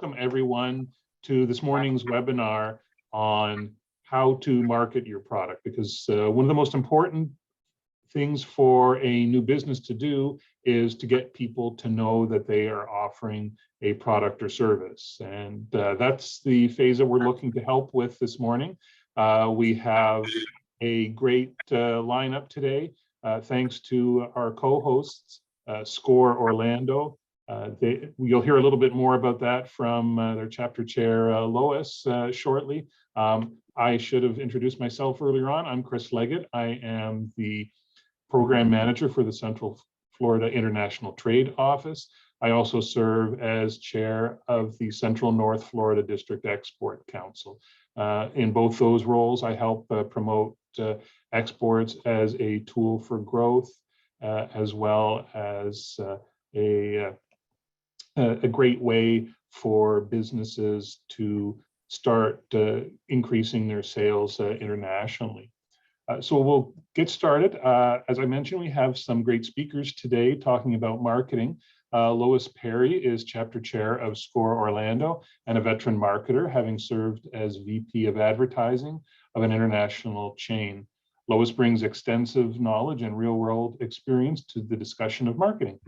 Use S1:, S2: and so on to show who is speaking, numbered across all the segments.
S1: welcome everyone to this morning's webinar on how to market your product, because one of the most important things for a new business to do is to get people to know that they are offering a product or service. And that's the phase that we're looking to help with this morning. We have a great lineup today, thanks to our co-hosts, SCORE Orlando. You'll hear a little bit more about that from their chapter chair, Lois, shortly. I should have introduced myself earlier on. I'm Chris Leggett. I am the program manager for the Central Florida International Trade Office. I also serve as chair of the Central North Florida District Export Council. In both those roles, I help promote exports as a tool for growth, as well as a great way for businesses to start increasing their sales internationally. So we'll get started. As I mentioned, we have some great speakers today talking about marketing. Lois Perry is chapter chair of SCORE Orlando and a veteran marketer, having served as VP of advertising of an international chain. Lois brings extensive knowledge and real-world experience to the discussion of marketing.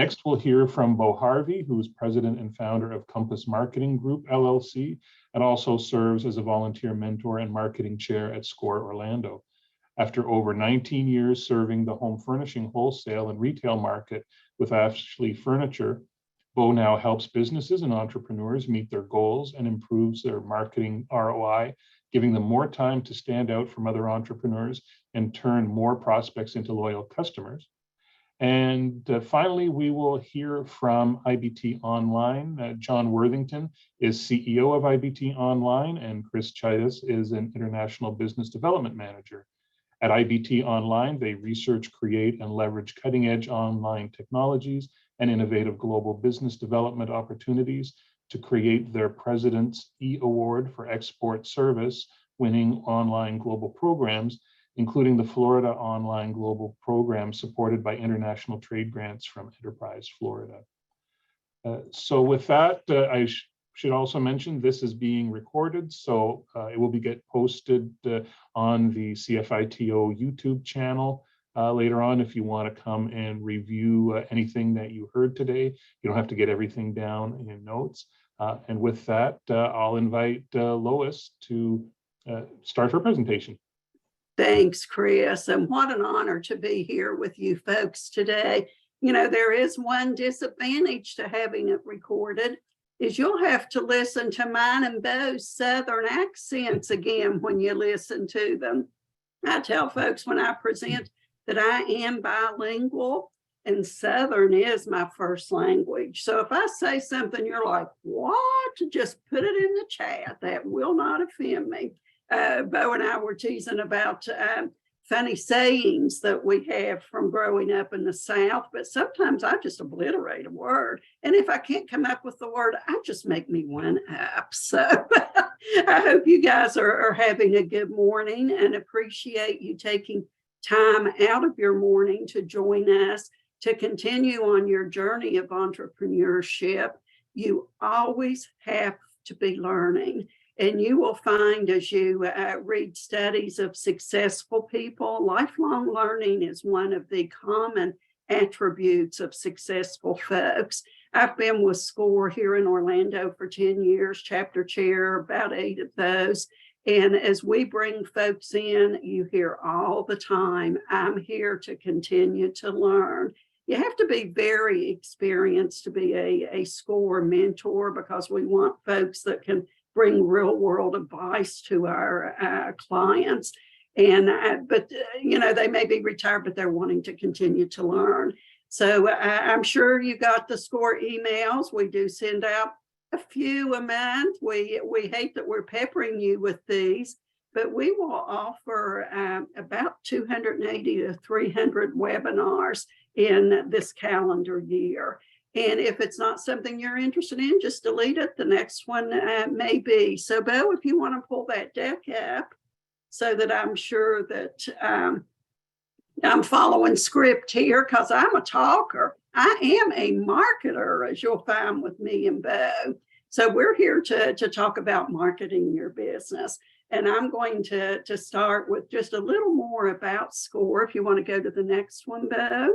S1: Next, we'll hear from Bo Harvey, who is president and founder of Compass Marketing Group, LLC, and also serves as a volunteer mentor and marketing chair at SCORE Orlando. After over 19 years serving the home furnishing wholesale and retail market with Ashley Furniture, Bo now helps businesses and entrepreneurs meet their goals and improves their marketing ROI, giving them more time to stand out from other entrepreneurs and turn more prospects into loyal customers. And finally, we will hear from IBT Online. John Worthington is CEO of IBT Online, and Chris Chidas is an international business development manager. At IBT Online, they research, create, and leverage cutting-edge online technologies and innovative global business development opportunities to create their President's E Award for Export Service, winning online global programs, including the Florida Online Global Program supported by international trade grants from Enterprise Florida. So with that, I should also mention this is being recorded, so it will get posted on the CFITO YouTube channel later on if you want to come and review anything that you heard today. You don't have to get everything down in notes. And with that, I'll invite Lois to start her presentation.
S2: Thanks, Chris, and what an honor to be here with you folks today. You know, there is one disadvantage to having it recorded, is you'll have to listen to mine and Bo's Southern accents again when you listen to them. I tell folks when I present that I am bilingual and Southern is my first language. So if I say something you're like, what? Just put it in the chat. That will not offend me. Bo and I were teasing about funny sayings that we have from growing up in the South, but sometimes I just obliterate a word. And if I can't come up with the word, I just make me one up. So I hope you guys are having a good morning and appreciate you taking time out of your morning to join us to continue on your journey of entrepreneurship. You always have to be learning. And you will find as you read studies of successful people, lifelong learning is one of the common attributes of successful folks. I've been with SCORE here in Orlando for 10 years, chapter chair, about 8 of those. And as we bring folks in, you hear all the time, I'm here to continue to learn. You have to be very experienced to be a SCORE mentor, because we want folks that can bring real world advice to our clients. And but you know, they may be retired, but they're wanting to continue to learn. So I'm sure you got the SCORE emails. We do send out a few a month. We hate that we're peppering you with these, but we will offer about 280 to 300 webinars in this calendar year. And if it's not something you're interested in, just delete it. The next one may be. So, Bo, if you want to pull that deck up so that I'm sure that I'm following script here, because I'm a talker. I am a marketer, as you'll find with me and Bo. So we're here to talk about marketing your business. And I'm going to start with just a little more about SCORE. If you want to go to the next one, Bo.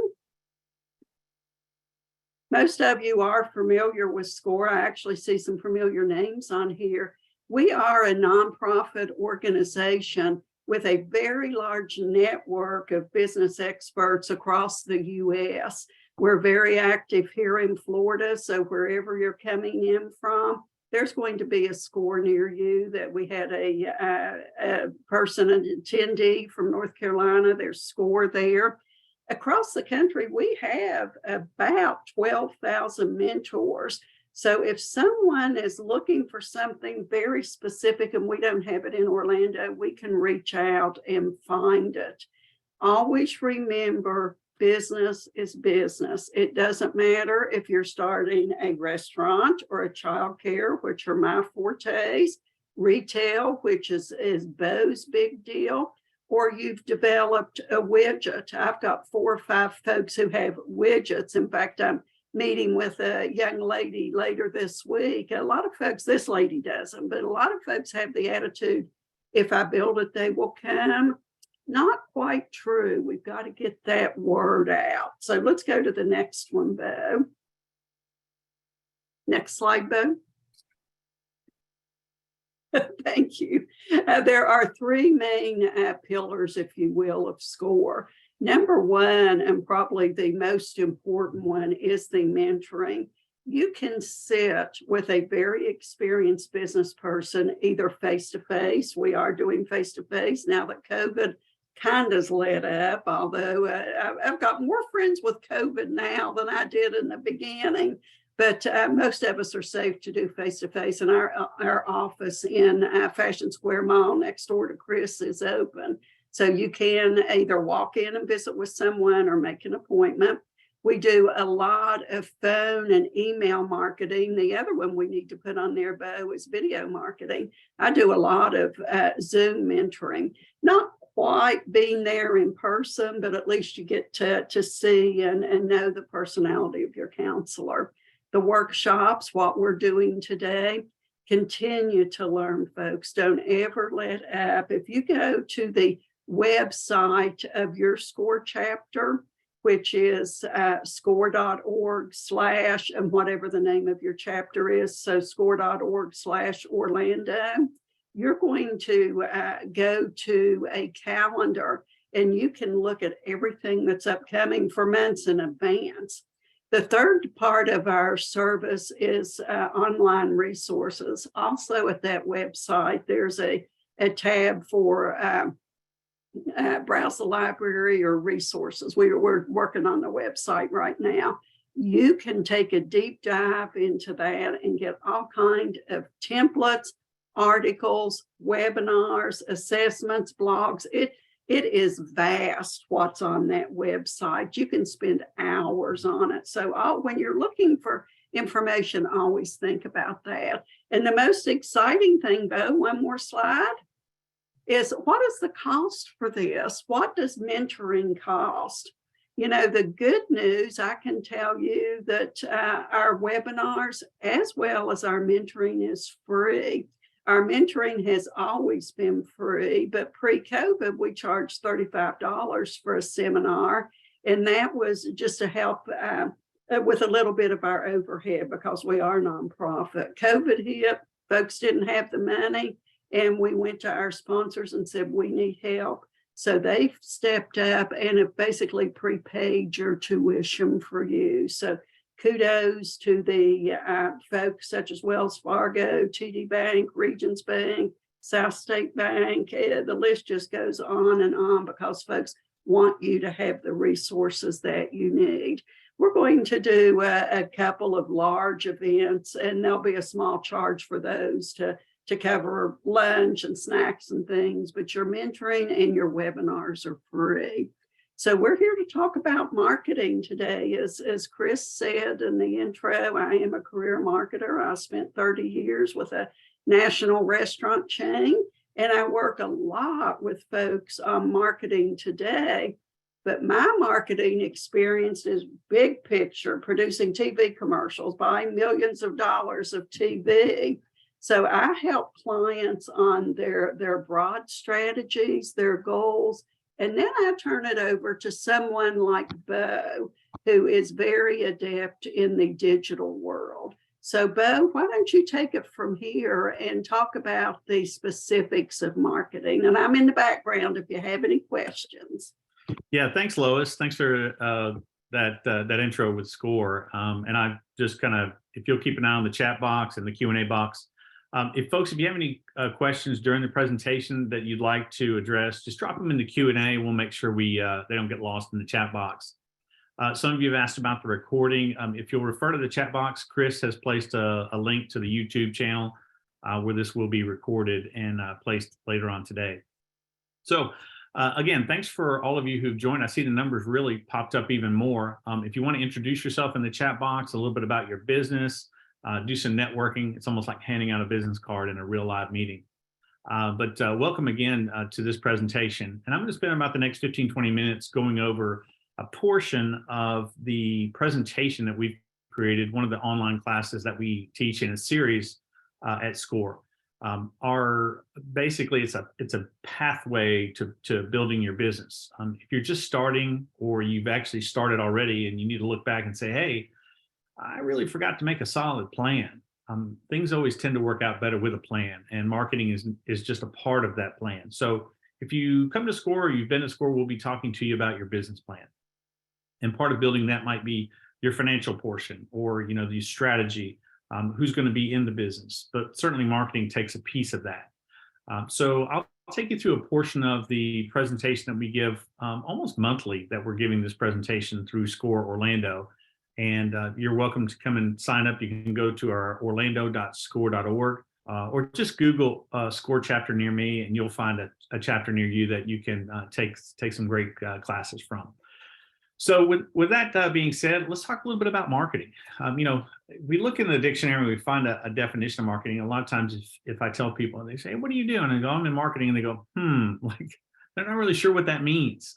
S2: Most of you are familiar with SCORE. I actually see some familiar names on here. We are a nonprofit organization with a very large network of business experts across the U.S. We're very active here in Florida, so wherever you're coming in from, there's going to be a SCORE near you. That we had a person, an attendee from North Carolina, there's SCORE there. Across the country, we have about 12,000 mentors. So if someone is looking for something very specific and we don't have it in Orlando, we can reach out and find it. Always remember, business is business. It doesn't matter if you're starting a restaurant or a childcare, which are my fortes, retail, which is Bo's big deal, or you've developed a widget. I've got 4 or 5 folks who have widgets. In fact, I'm meeting with a young lady later this week. A lot of folks, this lady doesn't, but a lot of folks have the attitude, if I build it, they will come. Not quite true. We've got to get that word out. So let's go to the next one, Bo. Next slide, Bo. Thank you. There are 3 main pillars, if you will, of SCORE. Number 1, and probably the most important one, is the mentoring. You can sit with a very experienced business person, either face-to-face. We are doing face-to-face now that COVID kind of let up, although I've got more friends with COVID now than I did in the beginning. But most of us are safe to do face-to-face, and our office in Fashion Square Mall next door to Chris is open. So you can either walk in and visit with someone or make an appointment. We do a lot of phone and email marketing. The other one we need to put on there, Bo, is video marketing. I do a lot of Zoom mentoring, not quite being there in person, but at least you get to see and know the personality of your counselor. The workshops, what we're doing today, continue to learn, folks. Don't ever let up. If you go to the website of your SCORE chapter, which is score.org/ and whatever the name of your chapter is, so score.org/Orlando, you're going to go to a calendar and you can look at everything that's upcoming for months in advance. The third part of our service is online resources. Also at that website, there's a tab for browse the library or resources. We're working on the website right now. You can take a deep dive into that and get all kinds of templates, articles, webinars, assessments, blogs. It is vast what's on that website. You can spend hours on it. So when you're looking for information, always think about that. And the most exciting thing, Bo, one more slide, is what is the cost for this? What does mentoring cost? You know, the good news, I can tell you that our webinars as well as our mentoring is free. Our mentoring has always been free, but pre-COVID, we charged $35 for a seminar. And that was just to help with a little bit of our overhead because we are nonprofit. COVID hit, folks didn't have the money, and we went to our sponsors and said, we need help. So they've stepped up and have basically prepaid your tuition for you. So kudos to the folks such as Wells Fargo, TD Bank, Regions Bank, South State Bank. The list just goes on because folks want you to have the resources that you need. We're going to do a couple of large events, and there'll be a small charge for those to cover lunch and snacks and things, but your mentoring and your webinars are free. So we're here to talk about marketing today. As Chris said in the intro, I am a career marketer. I spent 30 years with a national restaurant chain, and I work a lot with folks on marketing today. But my marketing experience is big picture, producing TV commercials, buying millions of dollars of TV. So I help clients on their broad strategies, their goals, and then I turn it over to someone like Bo, who is very adept in the digital world. So Bo, why don't you take it from here and talk about the specifics of marketing? And I'm in the background if you have any questions.
S3: Yeah, thanks, Lois. Thanks for that intro with SCORE. And I just kind of, if you'll keep an eye on the chat box and the Q&A box, if you have any questions during the presentation that you'd like to address, just drop them in the Q&A. We'll make sure they don't get lost in the chat box. Some of you have asked about the recording. If you'll refer to the chat box, Chris has placed a link to the YouTube channel where this will be recorded and placed later on today. So again, thanks for all of you who've joined. I see the numbers really popped up even more. If you want to introduce yourself in the chat box, a little bit about your business, do some networking. It's almost like handing out a business card in a real live meeting. But welcome again to this presentation. And I'm going to spend about the next 15-20 minutes going over a portion of the presentation that we've created, one of the online classes that we teach in a series at SCORE. Basically it's a pathway to building your business. If you're just starting or you've actually started already and you need to look back and say, hey, I really forgot to make a solid plan. Things always tend to work out better with a plan, and marketing is just a part of that plan. So if you come to SCORE or you've been to SCORE, we'll be talking to you about your business plan. And part of building that might be your financial portion or, the strategy, who's going to be in the business, but certainly marketing takes a piece of that. So I'll take you through a portion of the presentation that we give almost monthly, that we're giving this presentation through SCORE Orlando. And you're welcome to come and sign up. You can go to our orlando.score.org or just Google SCORE chapter near me, and you'll find a chapter near you that you can take some great classes from. So with that being said, let's talk a little bit about marketing. We look in the dictionary, we find a definition of marketing. A lot of times if I tell people, they say, what are you doing? And I go, I'm in marketing. And they go, like, they're not really sure what that means.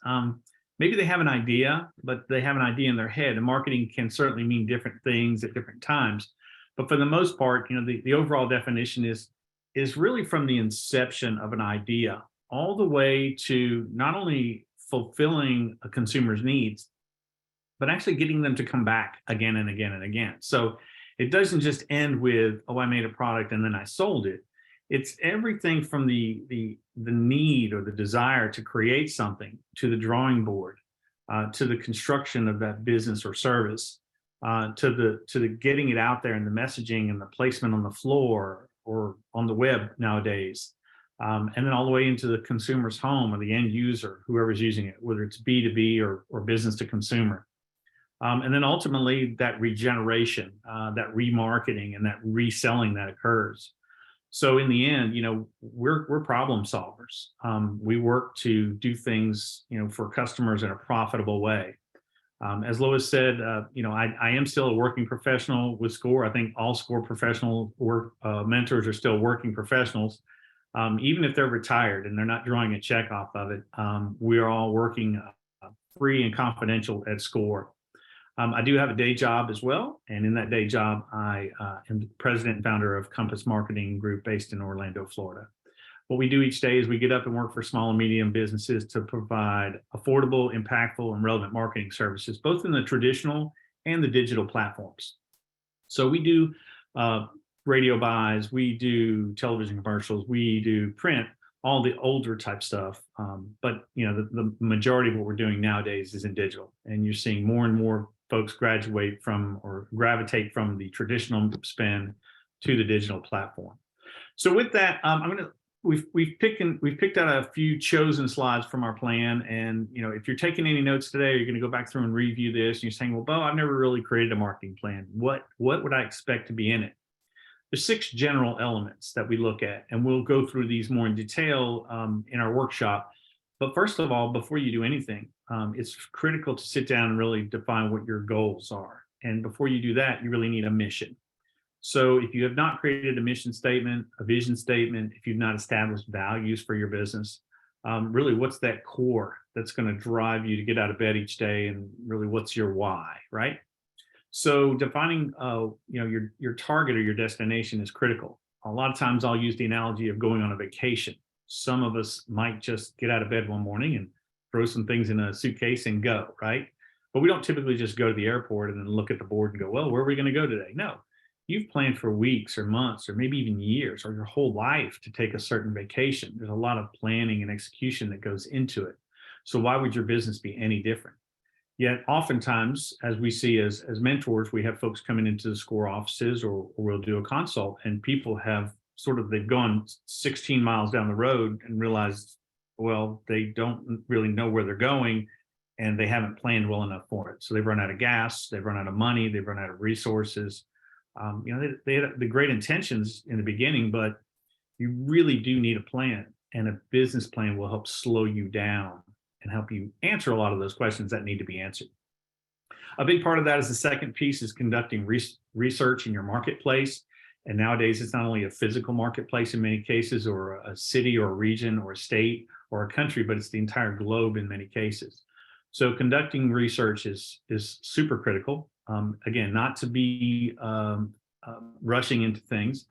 S3: Maybe they have an idea, but they have an idea in their head. And marketing can certainly mean different things at different times. But for the most part, the overall definition is really from the inception of an idea all the way to not only fulfilling a consumer's needs, but actually getting them to come back again and again and again. So it doesn't just end with, oh, I made a product and then I sold it. It's everything from the need or the desire to create something, to the drawing board, to the construction of that business or service, to the getting it out there and the messaging and the placement on the floor or on the web nowadays. And then all the way into the consumer's home or the end user, whoever's using it, whether it's B2B or business to consumer. And then ultimately that regeneration, that remarketing and that reselling that occurs. So in the end, we're problem solvers. We work to do things, for customers in a profitable way. As Lois said, I am still a working professional with SCORE. I think all SCORE professional mentors are still working professionals. Even if they're retired and they're not drawing a check off of it, we are all working free and confidential at SCORE. I do have a day job as well. And in that day job, I am the president and founder of Compass Marketing Group based in Orlando, Florida. What we do each day is we get up and work for small and medium businesses to provide affordable, impactful, and relevant marketing services, both in the traditional and the digital platforms. So we do radio buys, we do television commercials, we do print, all the older type stuff. But the majority of what we're doing nowadays is in digital, and you're seeing more and more folks gravitate from the traditional spend to the digital platform. So with that, we've picked out a few chosen slides from our plan, and if you're taking any notes today, you're going to go back through and review this, and you're saying, well, Bo, I've never really created a marketing plan. What would I expect to be in it? There's 6 general elements that we look at, and we'll go through these more in detail in our workshop. But first of all, before you do anything, it's critical to sit down and really define what your goals are. And before you do that, you really need a mission. So if you have not created a mission statement, a vision statement, if you've not established values for your business, Really, what's that core that's going to drive you to get out of bed each day, and really, what's your why, right? So defining, your target or your destination is critical. A lot of times, I'll use the analogy of going on a vacation. Some of us might just get out of bed one morning and throw some things in a suitcase and go, right? But we don't typically just go to the airport and then look at the board and go, well, where are we going to go today? No, you've planned for weeks or months or maybe even years or your whole life to take a certain vacation. There's a lot of planning and execution that goes into it. So why would your business be any different? Yet oftentimes, as we see as mentors, we have folks coming into the SCORE offices, or we'll do a consult, and people have they've gone 16 miles down the road and realized, well, they don't really know where they're going, and they haven't planned well enough for it. So they've run out of gas, they've run out of money, they've run out of resources. They had the great intentions in the beginning, but you really do need a plan, and a business plan will help slow you down and help you answer a lot of those questions that need to be answered. A big part of that is the second piece is conducting research in your marketplace. And nowadays, it's not only a physical marketplace in many cases, or a city or a region or a state or a country, but it's the entire globe in many cases. So conducting research is super critical. Again, not to be rushing into things.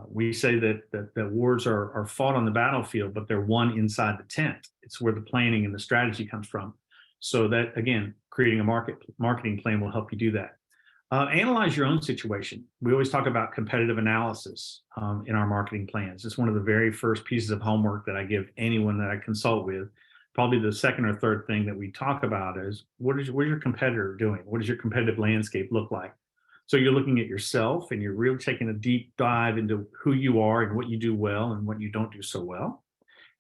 S3: We say that wars are fought on the battlefield, but they're won inside the tent. It's where the planning and the strategy comes from. So that, again, creating a marketing plan will help you do that. Analyze your own situation. We always talk about competitive analysis in our marketing plans. It's one of the very first pieces of homework that I give anyone that I consult with. Probably the second or third thing that we talk about is what is your competitor doing? What does your competitive landscape look like? So you're looking at yourself, and you're really taking a deep dive into who you are and what you do well and what you don't do so well.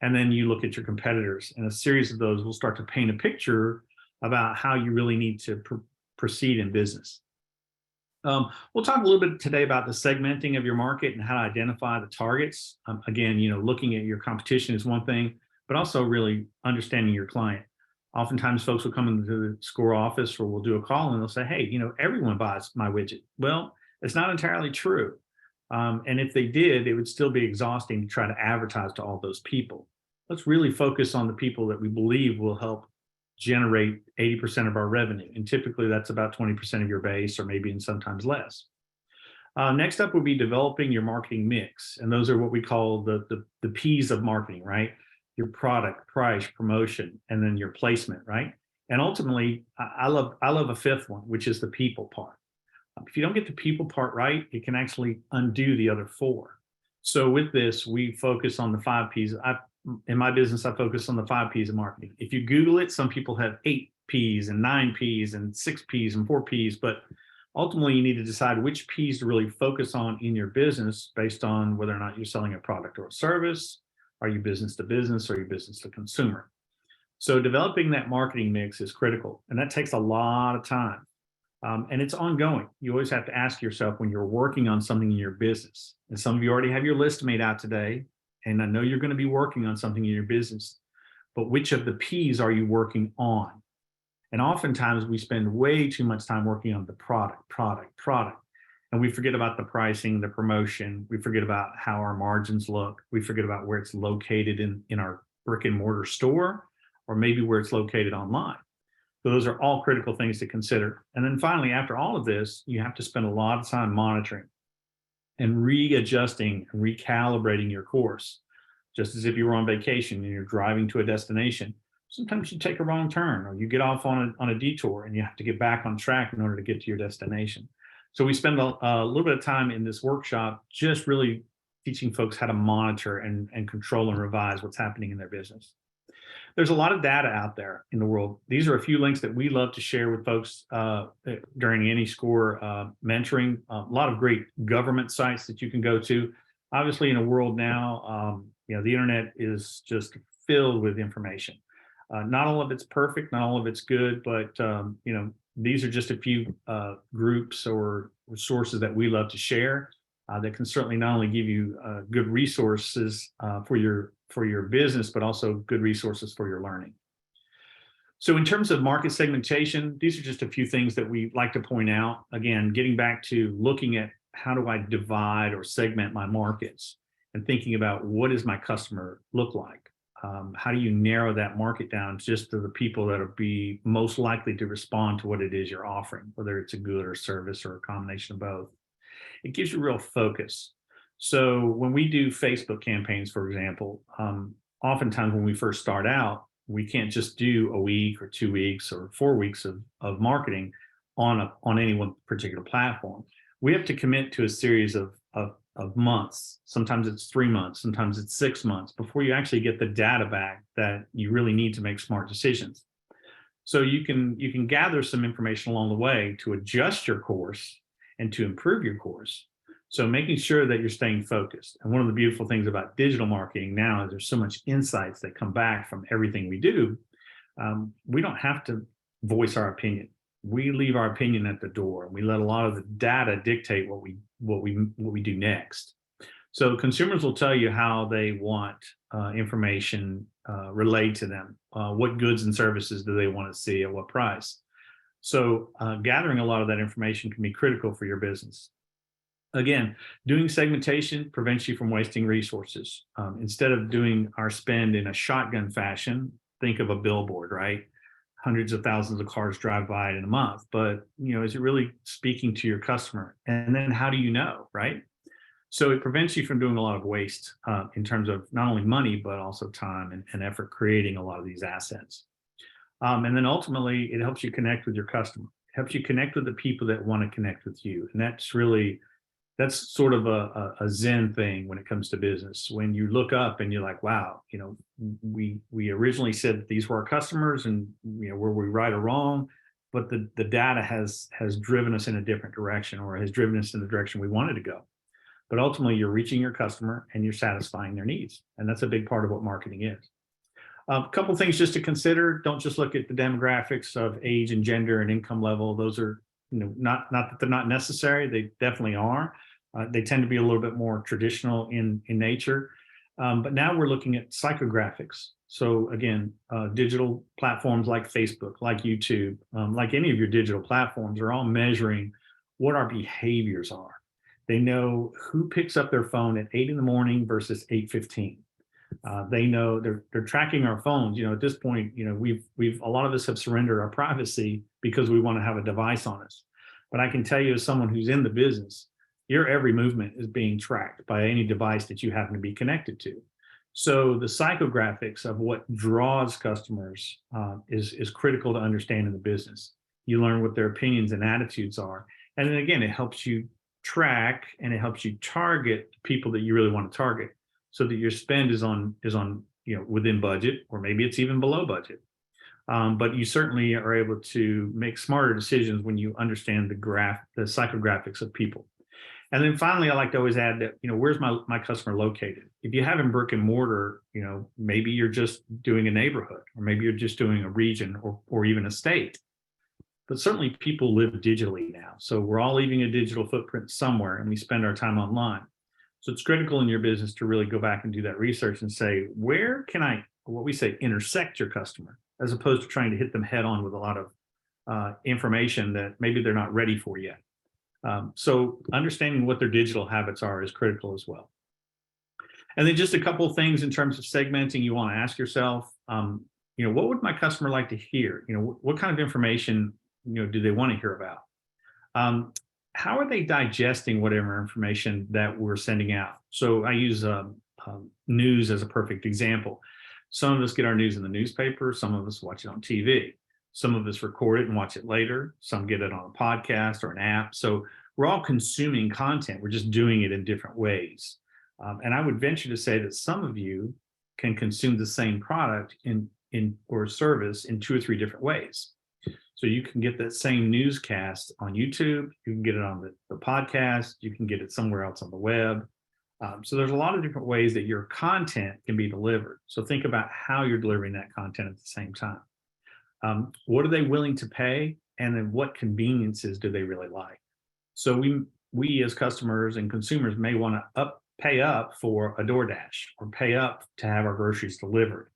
S3: And then you look at your competitors, and a series of those will start to paint a picture about how you really need to proceed in business. We'll talk a little bit today about the segmenting of your market and how to identify the targets. Again, looking at your competition is one thing, but also really understanding your client. Oftentimes folks will come into the SCORE office, or we'll do a call, and they'll say, hey, everyone buys my widget. Well, it's not entirely true. And if they did, it would still be exhausting to try to advertise to all those people. Let's really focus on the people that we believe will help generate 80% of our revenue. And typically that's about 20% of your base, or maybe in sometimes less. Next up would be developing your marketing mix. And those are what we call the P's of marketing, right? Your product, price, promotion, and then your placement, right? And ultimately, I love a fifth one, which is the people part. If you don't get the people part right, it can actually undo the other four. So with this, we focus on the 5 P's. In my business, I focus on the 5 P's of marketing. If you Google it, some people have 8 P's and 9 P's and 6 P's and 4 P's, but ultimately you need to decide which P's to really focus on in your business based on whether or not you're selling a product or a service. Are you business to business, or are you business to consumer? So developing that marketing mix is critical, and that takes a lot of time. And it's ongoing. You always have to ask yourself when you're working on something in your business, and some of you already have your list made out today, and I know you're going to be working on something in your business, but which of the P's are you working on? And oftentimes we spend way too much time working on the product. And we forget about the pricing, the promotion. We forget about how our margins look. We forget about where it's located in our brick and mortar store, or maybe where it's located online. So those are all critical things to consider. And then finally, after all of this, you have to spend a lot of time monitoring and readjusting and recalibrating your course. Just as if you were on vacation and you're driving to a destination, sometimes you take a wrong turn, or you get off on a detour, and you have to get back on track in order to get to your destination. So we spend a little bit of time in this workshop just really teaching folks how to monitor and control and revise what's happening in their business. There's a lot of data out there in the world. These are a few links that we love to share with folks during any SCORE mentoring. A lot of great government sites that you can go to. Obviously, in a world now, the internet is just filled with information. Not all of it's perfect, not all of it's good, but these are just a few groups or sources that we love to share that can certainly not only give you good resources for your business, but also good resources for your learning. So in terms of market segmentation, these are just a few things that we like to point out. Again, getting back to looking at how do I divide or segment my markets, and thinking about what does my customer look like? How do you narrow that market down just to the people that will be most likely to respond to what it is you're offering, whether it's a good or service or a combination of both? It gives you real focus. So when we do Facebook campaigns, for example, oftentimes when we first start out, we can't just do a week or 2 weeks or 4 weeks of marketing on any one particular platform. We have to commit to a series of months. Sometimes it's 3 months, sometimes it's 6 months before you actually get the data back that you really need to make smart decisions. So you can gather some information along the way to adjust your course and to improve your course. So making sure that you're staying focused. And one of the beautiful things about digital marketing now is there's so much insights that come back from everything we do. We don't have to voice our opinion. We leave our opinion at the door, and we let a lot of the data dictate what we do next. So consumers will tell you how they want information relayed to them. What goods and services do they want to see at what price? So gathering a lot of that information can be critical for your business. Again, doing segmentation prevents you from wasting resources. Instead of doing our spend in a shotgun fashion, think of a billboard, right? Hundreds of thousands of cars drive by it in a month, but is it really speaking to your customer? And then how do you know, right? So it prevents you from doing a lot of waste in terms of not only money, but also time and effort creating a lot of these assets. And then ultimately, it helps you connect with your customer. It helps you connect with the people that want to connect with you. And that's sort of a Zen thing when it comes to business. When you look up and you're like, wow, we originally said that these were our customers, and were we right or wrong? But the data has driven us in a different direction, or has driven us in the direction we wanted to go. But ultimately, you're reaching your customer and you're satisfying their needs. And that's a big part of what marketing is. A couple of things just to consider. Don't just look at the demographics of age and gender and income level. Those are, not that they're not necessary. They definitely are. They tend to be a little bit more traditional in nature. But now we're looking at psychographics. So again, digital platforms like Facebook, like YouTube, like any of your digital platforms are all measuring what our behaviors are. They know who picks up their phone at 8 a.m. versus 8:15. They know they're tracking our phones. At this point, we've a lot of us have surrendered our privacy because we want to have a device on us. But I can tell you, as someone who's in the business, your every movement is being tracked by any device that you happen to be connected to. So the psychographics of what draws customers is critical to understand in the business. You learn what their opinions and attitudes are. And then again, it helps you track and it helps you target people that you really want to target, so that your spend is on within budget, or maybe it's even below budget. But you certainly are able to make smarter decisions when you understand the psychographics of people. And then finally, I like to always add that, where's my customer located? If you have in brick and mortar, maybe you're just doing a neighborhood, or maybe you're just doing a region or even a state. But certainly people live digitally now. So we're all leaving a digital footprint somewhere, and we spend our time online. So it's critical in your business to really go back and do that research and say, where can I, what we say, intersect your customer, as opposed to trying to hit them head on with a lot of information that maybe they're not ready for yet. So understanding what their digital habits are is critical as well. And then just a couple of things in terms of segmenting, you want to ask yourself, what would my customer like to hear? What kind of information, do they want to hear about? How are they digesting whatever information that we're sending out? So I use news as a perfect example. Some of us get our news in the newspaper. Some of us watch it on TV. Some of us record it and watch it later. Some get it on a podcast or an app. So we're all consuming content. We're just doing it in different ways. And I would venture to say that some of you can consume the same product or service in 2 or 3 different ways. So you can get that same newscast on YouTube. You can get it on the podcast. You can get it somewhere else on the web. So there's a lot of different ways that your content can be delivered. So think about how you're delivering that content at the same time. What are they willing to pay? And then what conveniences do they really like? So we as customers and consumers may want to pay up for a DoorDash, or pay up to have our groceries delivered.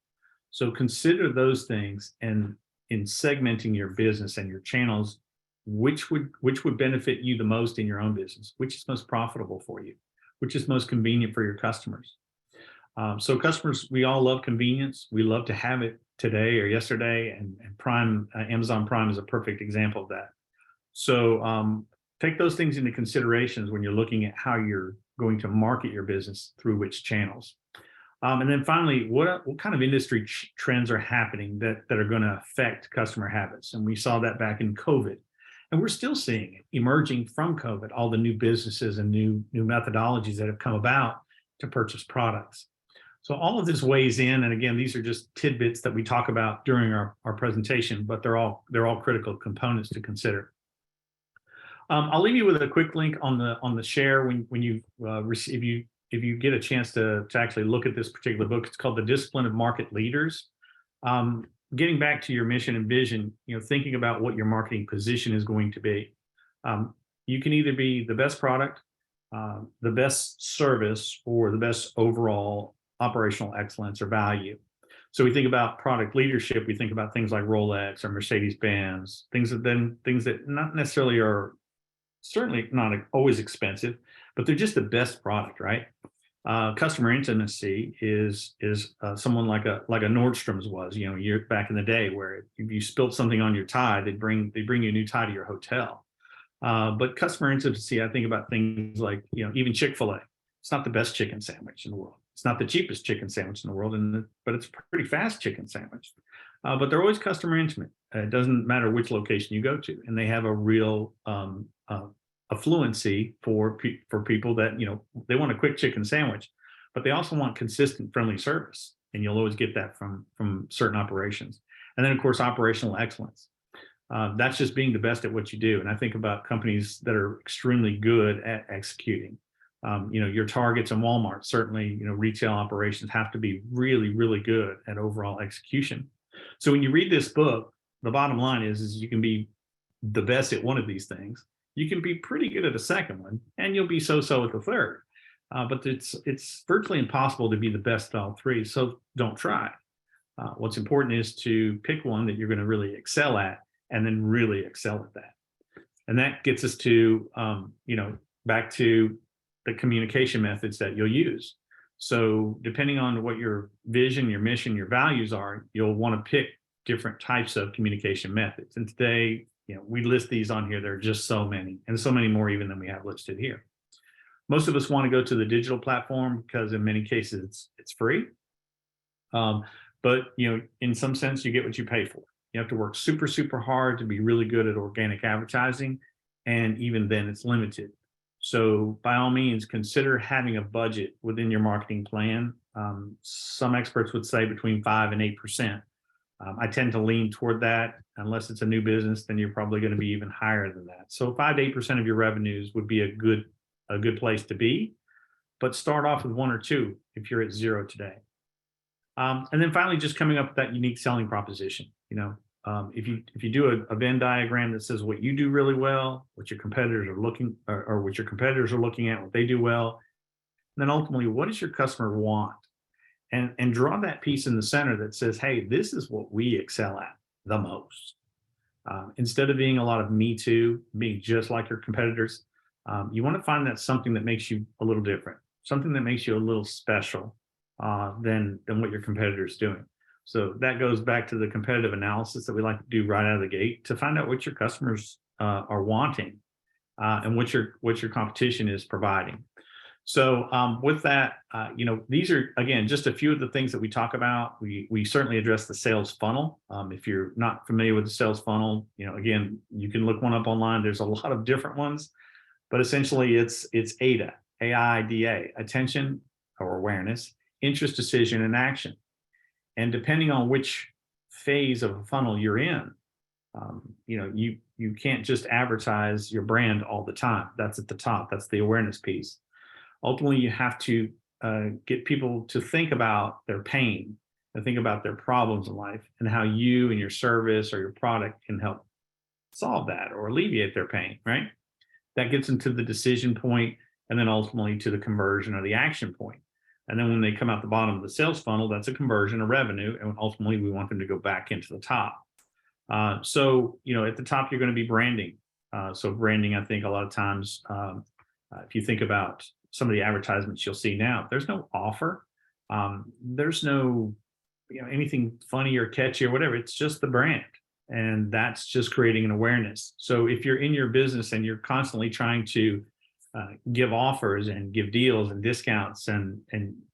S3: So consider those things, and in segmenting your business and your channels, which would benefit you the most in your own business, which is most profitable for you, which is most convenient for your customers. So customers, we all love convenience. We love to have it today or yesterday, and Prime, Amazon Prime is a perfect example of that. So take those things into considerations when you're looking at how you're going to market your business through which channels. And then finally, what kind of industry trends are happening that are going to affect customer habits? And we saw that back in COVID, and we're still seeing it emerging from COVID, all the new businesses and new methodologies that have come about to purchase products. So all of this weighs in, and again, these are just tidbits that we talk about during our presentation, but they're all critical components to consider. I'll leave you with a quick link on the share when you receive if you get a chance to actually look at this particular book. It's called The Discipline of Market Leaders. Getting back to your mission and vision, thinking about what your marketing position is going to be. You can either be the best product, the best service, or the best overall operational excellence or value. So we think about product leadership. We think about things like Rolex or Mercedes-Benz, things that not necessarily are certainly not always expensive, but they're just the best product, right? Customer intimacy is someone like a Nordstrom's was, years back in the day, where if you spilled something on your tie, they bring you a new tie to your hotel. But customer intimacy, I think about things like, even Chick-fil-A. It's not the best chicken sandwich in the world. It's not the cheapest chicken sandwich in the world, but it's a pretty fast chicken sandwich. But they're always customer intimate. It doesn't matter which location you go to, and they have a real affluency for people that they want a quick chicken sandwich, but they also want consistent, friendly service, and you'll always get that from certain operations. And then, of course, operational excellence. That's just being the best at what you do. And I think about companies that are extremely good at executing. Your Targets and Walmart, certainly, retail operations have to be really, really good at overall execution. So when you read this book, the bottom line is you can be the best at one of these things. You can be pretty good at the second one, and you'll be so-so at the third. But it's virtually impossible to be the best at all three. So don't try. What's important is to pick one that you're going to really excel at, and then really excel at that. And that gets us to, back to the communication methods that you'll use. So depending on what your vision, your mission, your values are, you'll want to pick different types of communication methods. And today, we list these on here. There are just so many, and so many more even than we have listed here. Most of us want to go to the digital platform because in many cases it's free. But in some sense, you get what you pay for. You have to work super, super hard to be really good at organic advertising, and even then it's limited. So by all means, consider having a budget within your marketing plan. Some experts would say between 5 and 8%. I tend to lean toward that. Unless it's a new business, then you're probably going to be even higher than that. So 5 to 8% of your revenues would be a good place to be, but start off with 1 or 2 if you're at 0 today. And then finally, just coming up with that unique selling proposition. If you do a Venn diagram that says what you do really well, what your competitors are looking, or what your competitors are looking at, what they do well, and then ultimately, what does your customer want? And draw that piece in the center that says, hey, this is what we excel at the most. Instead of being a lot of me too, being just like your competitors, you want to find that something that makes you a little different, something that makes you a little special than what your competitor's doing. So that goes back to the competitive analysis that we like to do right out of the gate to find out what your customers are wanting and what your competition is providing. So with that, these are, again, just a few of the things that we talk about. We certainly address the sales funnel. If you're not familiar with the sales funnel, again, you can look one up online. There's a lot of different ones, but essentially it's AIDA, AIDA, attention or awareness, interest, decision, and action. And depending on which phase of a funnel you're in, you can't just advertise your brand all the time. That's at the top. That's the awareness piece. Ultimately, you have to get people to think about their pain and think about their problems in life and how you and your service or your product can help solve that or alleviate their pain, right? That gets into the decision point, and then ultimately to the conversion or the action point. And then when they come out the bottom of the sales funnel, that's a conversion, a revenue, and ultimately we want them to go back into the top. So at the top, you're going to be branding. So branding, I think a lot of times, if you think about some of the advertisements you'll see now, there's no offer. There's no, anything funny or catchy or whatever. It's just the brand. And that's just creating an awareness. So if you're in your business and you're constantly trying to give offers and give deals and discounts and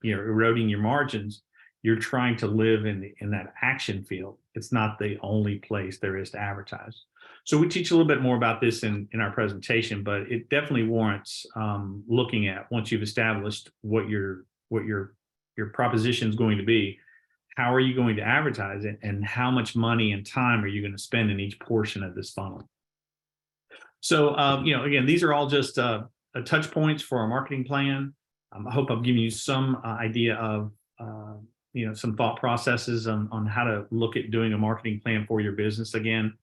S3: eroding your margins, you're trying to live in that action field. It's not the only place there is to advertise. So we teach a little bit more about this in our presentation, but it definitely warrants looking at once you've established what your proposition is going to be. How are you going to advertise it, and how much money and time are you going to spend in each portion of this funnel? So, again, these are all just touch points for our marketing plan. I hope I've given you some idea of, some thought processes on how to look at doing a marketing plan for your business. Again,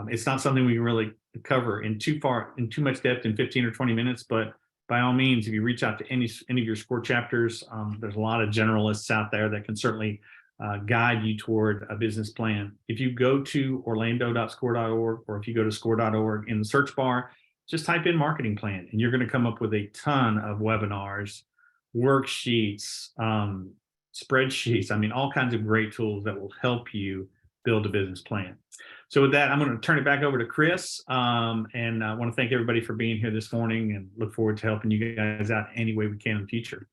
S3: it's not something we can really cover in too much depth in 15 or 20 minutes, but by all means, if you reach out to any of your SCORE chapters, there's a lot of generalists out there that can certainly guide you toward a business plan. If you go to orlando.score.org, or if you go to score.org, in the search bar, just type in marketing plan, and you're going to come up with a ton of webinars, worksheets, spreadsheets. I mean, all kinds of great tools that will help you build a business plan. So with that, I'm going to turn it back over to Chris. And I want to thank everybody for being here this morning, and look forward to helping you guys out any way we can in the future.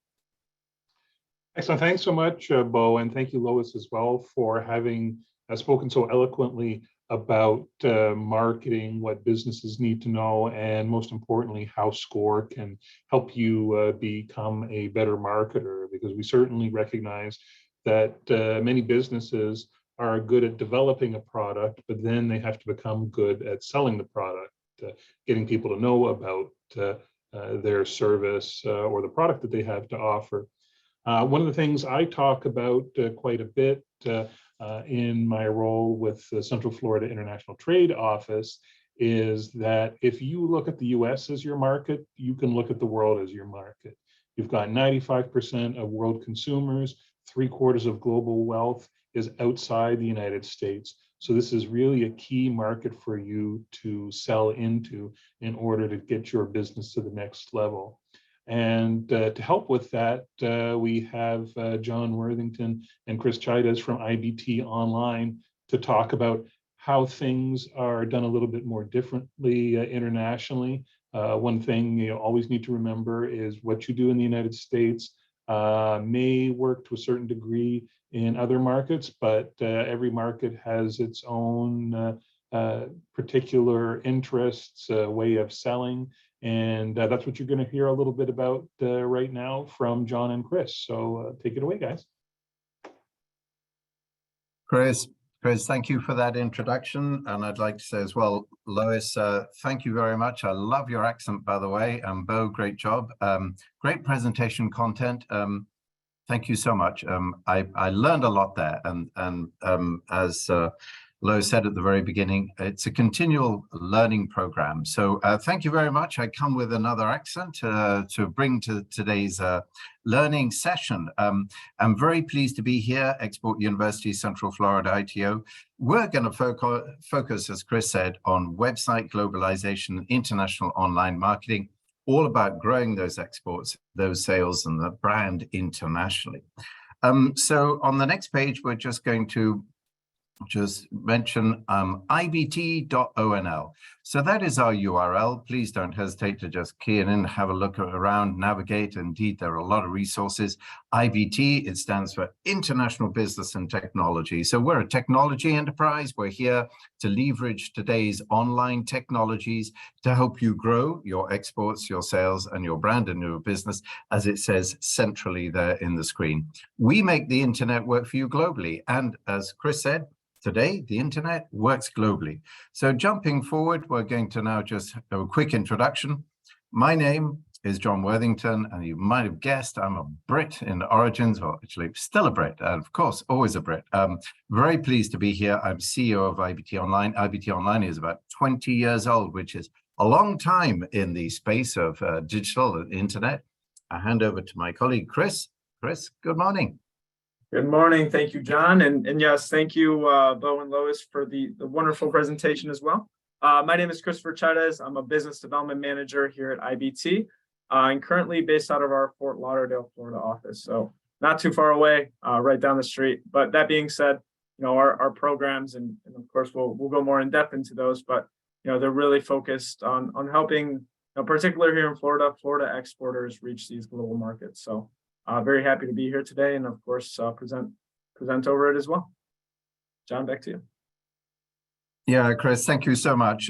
S1: Excellent. Thanks so much, Bo, and thank you, Lois, as well, for having spoken so eloquently about marketing, what businesses need to know, and most importantly, how SCORE can help you become a better marketer, because we certainly recognize that many businesses are good at developing a product, but then they have to become good at selling the product, getting people to know about their service or the product that they have to offer. One of the things I talk about quite a bit in my role with the Central Florida International Trade Office is that if you look at the US as your market, you can look at the world as your market. You've got 95% of world consumers, 3/4 of global wealth is outside the United States. So this is really a key market for you to sell into in order to get your business to the next level. And to help with that, we have John Worthington and Chris Chidas from IBT Online to talk about how things are done a little bit more differently internationally. One thing you always need to remember is what you do in the United States may work to a certain degree in other markets, but every market has its own particular interests, way of selling. And that's what you're going to hear a little bit about right now from John and Chris. So take it away, guys.
S4: Chris, thank you for that introduction. And I'd like to say as well, Lois, thank you very much. I love your accent, by the way. And Bo, great job. Great presentation content. Thank you so much. I learned a lot there. And as Lois said at the very beginning, it's a continual learning program. So thank you very much. I come with another accent to bring to today's learning session. I'm very pleased to be here, Export University Central Florida ITO. We're going to focus, as Chris said, on website globalization, international online marketing, all about growing those exports, those sales, and the brand internationally. So on the next page, we're just going to mention ibt.onl. So that is our URL. Please don't hesitate to just key it in, have a look around, navigate. Indeed, there are a lot of resources. IBT, it stands for International Business and Technology. So we're a technology enterprise. We're here to leverage today's online technologies to help you grow your exports, your sales, and your brand and your business, as it says centrally there in the screen. We make the internet work for you globally. And as Chris said, today, the internet works globally. So jumping forward, we're going to now just have a quick introduction. My name is John Worthington, and you might have guessed I'm a Brit in origins, or actually still a Brit, and of course, always a Brit. Very pleased to be here. I'm CEO of IBT Online. IBT Online is about 20 years old, which is a long time in the space of digital and internet. I hand over to my colleague, Chris. Chris, good morning.
S5: Good morning. Thank you, John. And yes, thank you, Bo and Lois, for the wonderful presentation as well. My name is Christopher Chidas. I'm a business development manager here at IBT. I'm currently based out of our Fort Lauderdale, Florida office. So not too far away, right down the street. But that being said, our programs, and of course we'll go more in depth into those, but they're really focused on helping, particularly here in Florida exporters reach these global markets. So very happy to be here today, and of course present over it as well. John, back to you.
S4: Yeah, Chris, thank you so much.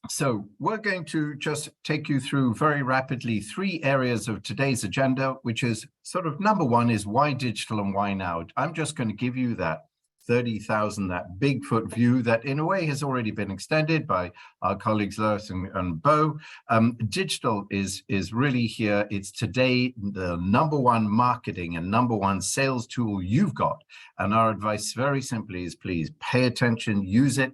S4: So we're going to just take you through very rapidly 3 areas of today's agenda, which is sort of number 1 is why digital and why now. I'm just going to give you that 30,000, that Bigfoot view that in a way has already been extended by our colleagues Lois and Bo. Digital is really here. It's today the #1 marketing and #1 sales tool you've got. And our advice very simply is please pay attention, use it.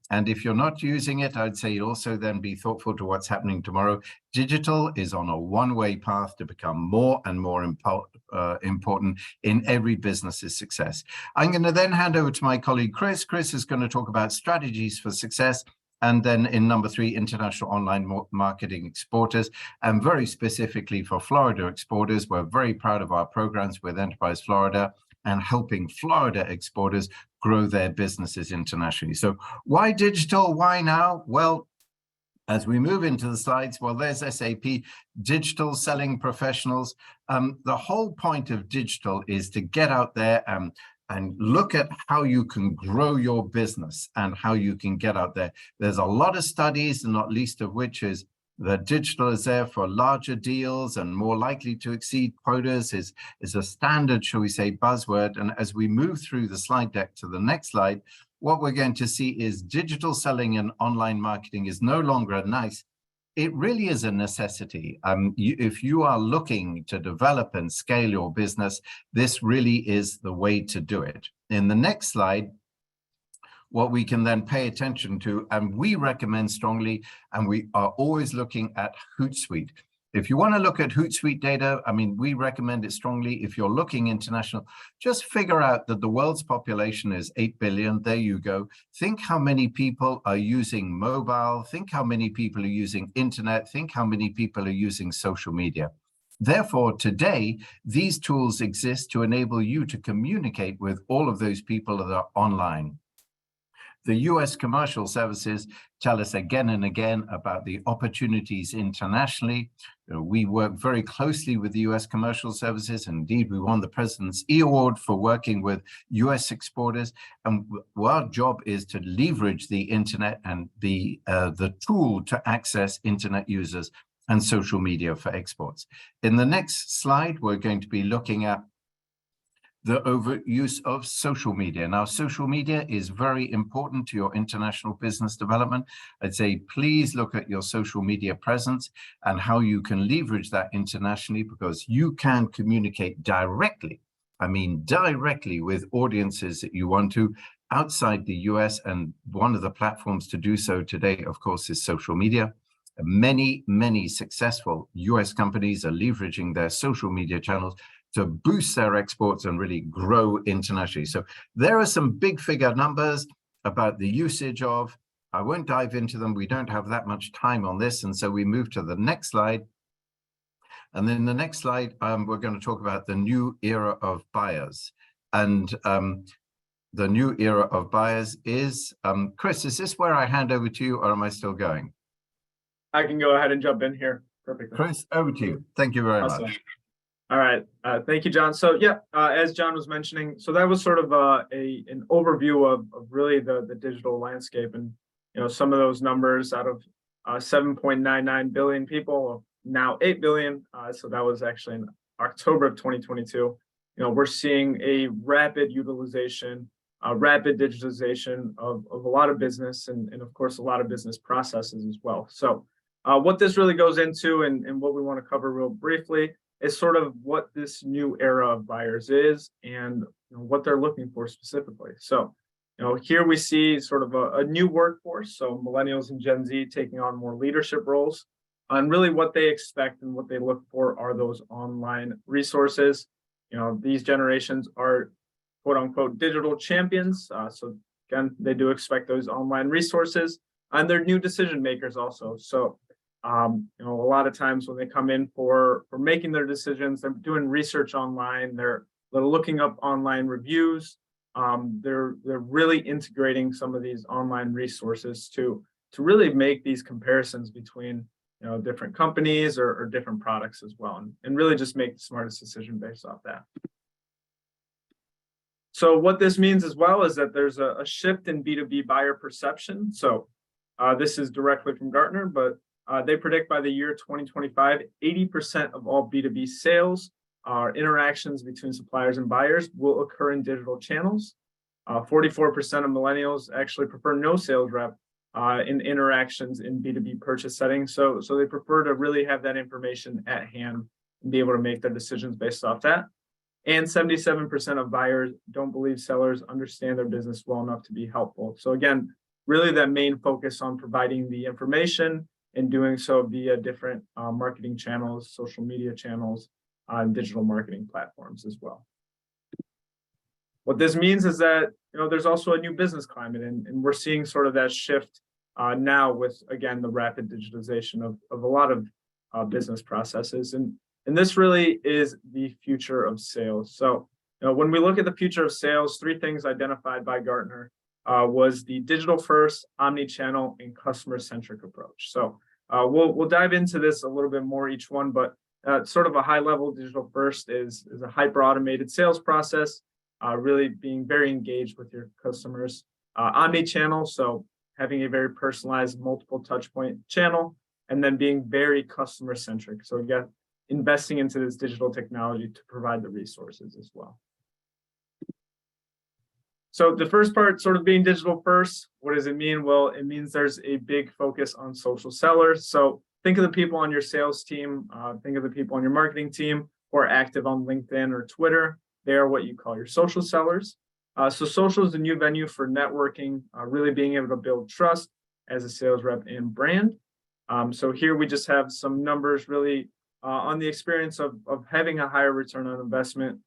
S4: And if you're not using it, I'd say also then be thoughtful to what's happening tomorrow. Digital is on a one-way path to become more and more important in every business's success. I'm going to then hand over to my colleague, Chris. Chris is going to talk about strategies for success. And then in number 3, international online marketing exporters, and very specifically for Florida exporters. We're very proud of our programs with Enterprise Florida and helping Florida exporters grow their businesses internationally. So why digital? Why now? Well, as we move into the slides, well, there's SAP, Digital Selling Professionals. The whole point of digital is to get out there and look at how you can grow your business and how you can get out there. There's a lot of studies, and not least of which is that digital is there for larger deals and more likely to exceed quotas is a standard, shall we say, buzzword. And as we move through the slide deck to the next slide, what we're going to see is digital selling and online marketing is no longer nice. It really is a necessity. If you are looking to develop and scale your business, this really is the way to do it. In the next slide, what we can then pay attention to, and we recommend strongly, and we are always looking at Hootsuite. If you want to look at Hootsuite data, I mean, we recommend it strongly. If you're looking international, just figure out that the world's population is 8 billion. There you go. Think how many people are using mobile. Think how many people are using internet. Think how many people are using social media. Therefore, today, these tools exist to enable you to communicate with all of those people that are online. The US commercial services tell us again and again about the opportunities internationally. We work very closely with the US commercial services. Indeed, we won the President's E Award for working with US exporters. And our job is to leverage the internet and the tool to access internet users and social media for exports. In the next slide, we're going to be looking at the overuse of social media. Now, social media is very important to your international business development. I'd say, please look at your social media presence and how you can leverage that internationally, because you can communicate directly, I mean, directly with audiences that you want to outside the US. And one of the platforms to do so today, of course, is social media. Many, many successful US companies are leveraging their social media channels to boost their exports and really grow internationally. So there are some big figure numbers about the usage of. I won't dive into them. We don't have that much time on this. And so we move to the next slide. And then the next slide, we're going to talk about the new era of buyers. And the new era of buyers is, Chris, is this where I hand over to you, or am I still going?
S5: I can go ahead and jump in here. Perfect.
S4: Chris, over to you. Thank you very much.
S5: All right. Thank you, John. So yeah, as John was mentioning, so that was sort of an overview of really the digital landscape, and some of those numbers out of 7.99 billion people, now 8 billion. So that was actually in October of 2022. We're seeing a rapid utilization, rapid digitization of a lot of business and of course a lot of business processes as well. So what this really goes into and what we want to cover real briefly is sort of what this new era of buyers is and what they're looking for specifically. So, here we see sort of a new workforce. So millennials and Gen Z taking on more leadership roles, and really what they expect and what they look for are those online resources. These generations are quote unquote digital champions. So again, they do expect those online resources, and they're new decision makers also. So You know, a lot of times when they come in for making their decisions, they're doing research online, they're looking up online reviews. They're really integrating some of these online resources to really make these comparisons between, you know, different companies or different products as well, and really just make the smartest decision based off that. So what this means as well is that there's a shift in B2B buyer perception. So this is directly from Gartner, but they predict by the year 2025, 80% of all B2B sales interactions between suppliers and buyers will occur in digital channels. 44% of millennials actually prefer no sales rep in interactions in B2B purchase settings. So they prefer to really have that information at hand and be able to make their decisions based off that. And 77% of buyers don't believe sellers understand their business well enough to be helpful. So again, really that main focus on providing the information and doing so via different marketing channels, social media channels, digital marketing platforms as well. What this means is that, you know, there's also a new business climate, and we're seeing sort of that shift now with, again, the rapid digitization of a lot of business processes. And this really is the future of sales. So, you know, when we look at the future of sales, 3 things identified by Gartner was the digital first, omni-channel, and customer-centric approach. So we'll dive into this a little bit more each one, but sort of a high level digital first is a hyper automated sales process, really being very engaged with your customers. Omni-channel, so having a very personalized multiple touch point channel, and then being very customer centric. So again, investing into this digital technology to provide the resources as well. So the first part, sort of being digital first, what does it mean? Well, it means there's a big focus on social sellers. So think of the people on your sales team, think of the people on your marketing team who are active on LinkedIn or Twitter. They are what you call your social sellers. So social is a new venue for networking, really being able to build trust as a sales rep and brand. So here we just have some numbers really on the experience of having a higher return on investment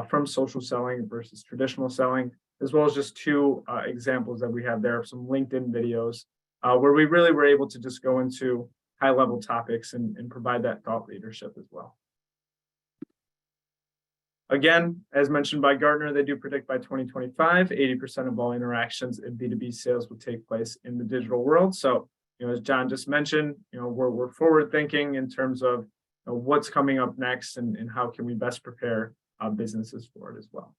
S5: from social selling versus traditional selling, as well as just 2 examples that we have there of some LinkedIn videos where we really were able to just go into high level topics and provide that thought leadership as well. Again, as mentioned by Gartner, they do predict by 2025, 80% of all interactions in B2B sales will take place in the digital world. So, you know, as John just mentioned, you know, we're forward thinking in terms of, you know, what's coming up next and how can we best prepare businesses for it as well.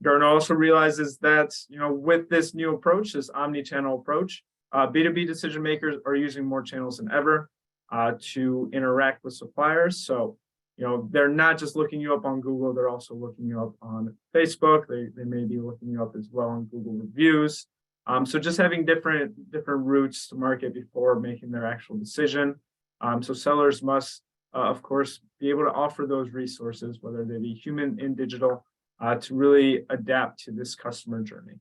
S5: Gartner also realizes that, you know, with this new approach, this omni-channel approach, B2B decision makers are using more channels than ever to interact with suppliers. So, you know, they're not just looking you up on Google, they're also looking you up on Facebook. They may be looking you up as well on Google reviews. So just having different routes to market before making their actual decision. So sellers must, of course, be able to offer those resources, whether they be human and digital, to really adapt to this customer journey.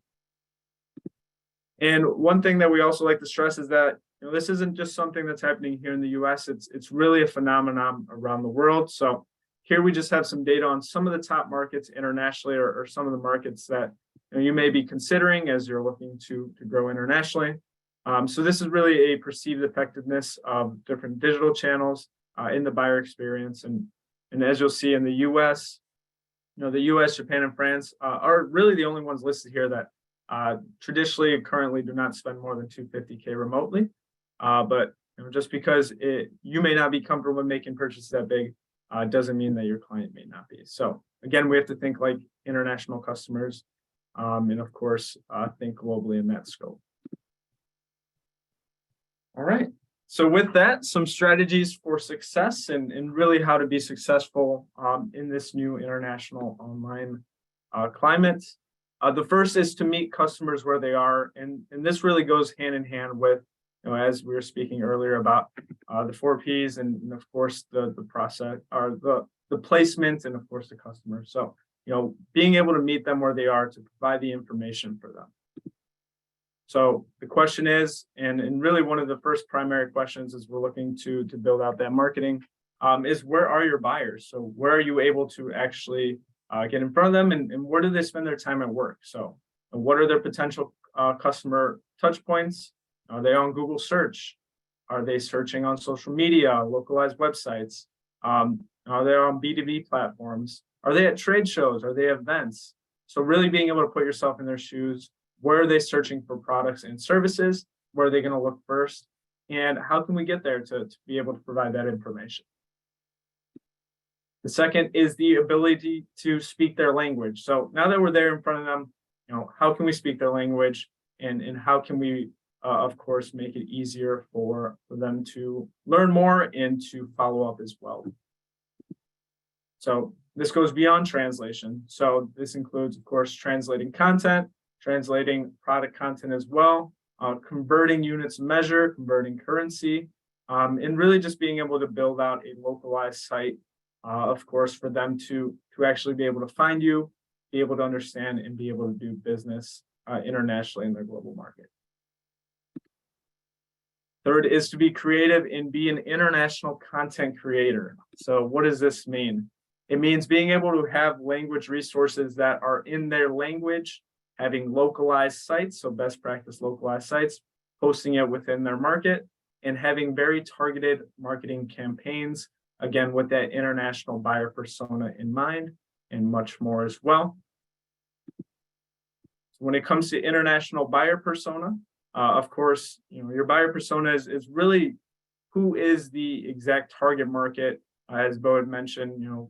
S5: And one thing that we also like to stress is that, you know, this isn't just something that's happening here in the US, it's really a phenomenon around the world. So here we just have some data on some of the top markets internationally, or some of the markets that, you know, you may be considering as you're looking to grow internationally. So this is really a perceived effectiveness of different digital channels in the buyer experience. And as you'll see in the US, you know, the US, Japan, and France are really the only ones listed here that traditionally and currently do not spend more than $250K remotely. But you know, just because you may not be comfortable making purchases that big doesn't mean that your client may not be. So again, we have to think like international customers, and of course, think globally in that scope. All right. So with that, some strategies for success and really how to be successful in this new international online climate. The first is to meet customers where they are. And this really goes hand in hand with, you know, as we were speaking earlier about the 4 Ps and of course the process or the placement and of course the customer. So, you know, being able to meet them where they are to provide the information for them. So the question is, and really one of the first primary questions as we're looking to build out that marketing is where are your buyers? So where are you able to actually get in front of them and where do they spend their time at work? So what are their potential customer touch points? Are they on Google search? Are they searching on social media, localized websites? Are they on B2B platforms? Are they at trade shows? Are they events? So really being able to put yourself in their shoes. Where are they searching for products and services? Where are they going to look first? And how can we get there to be able to provide that information? The second is the ability to speak their language. So now that we're there in front of them, how can we speak their language, and how can we, of course, make it easier for them to learn more and to follow up as well. So this goes beyond translation. So this includes, of course, translating content, translating product content as well, converting units of measure, converting currency, and really just being able to build out a localized site, of course, for them to actually be able to find you, be able to understand, and be able to do business internationally in their global market. Third is to be creative and be an international content creator. So what does this mean? It means being able to have language resources that are in their language, having localized sites, so best practice localized sites, posting it within their market, and having very targeted marketing campaigns, again, with that international buyer persona in mind, and much more as well. When it comes to international buyer persona, of course, your buyer persona is really who is the exact target market, as Bo had mentioned,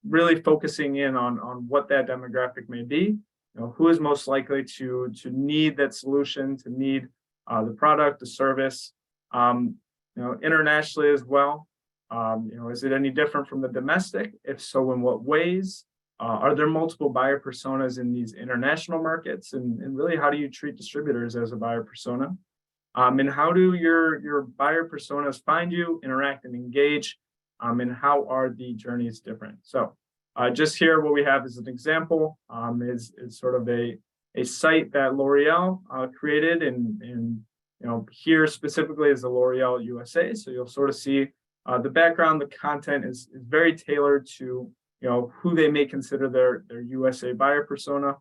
S5: really focusing in on what that demographic may be, who is most likely to need that solution, to need the product, the service, internationally as well. Is it any different from the domestic? If so, in what ways? Are there multiple buyer personas in these international markets? And really, how do you treat distributors as a buyer persona? And how do your buyer personas find you, interact, and engage? And how are the journeys different? So just here, what we have as an example is sort of a site that L'Oreal created, and here specifically is the L'Oreal USA. So you'll sort of see the background, the content is very tailored to who they may consider their USA buyer persona.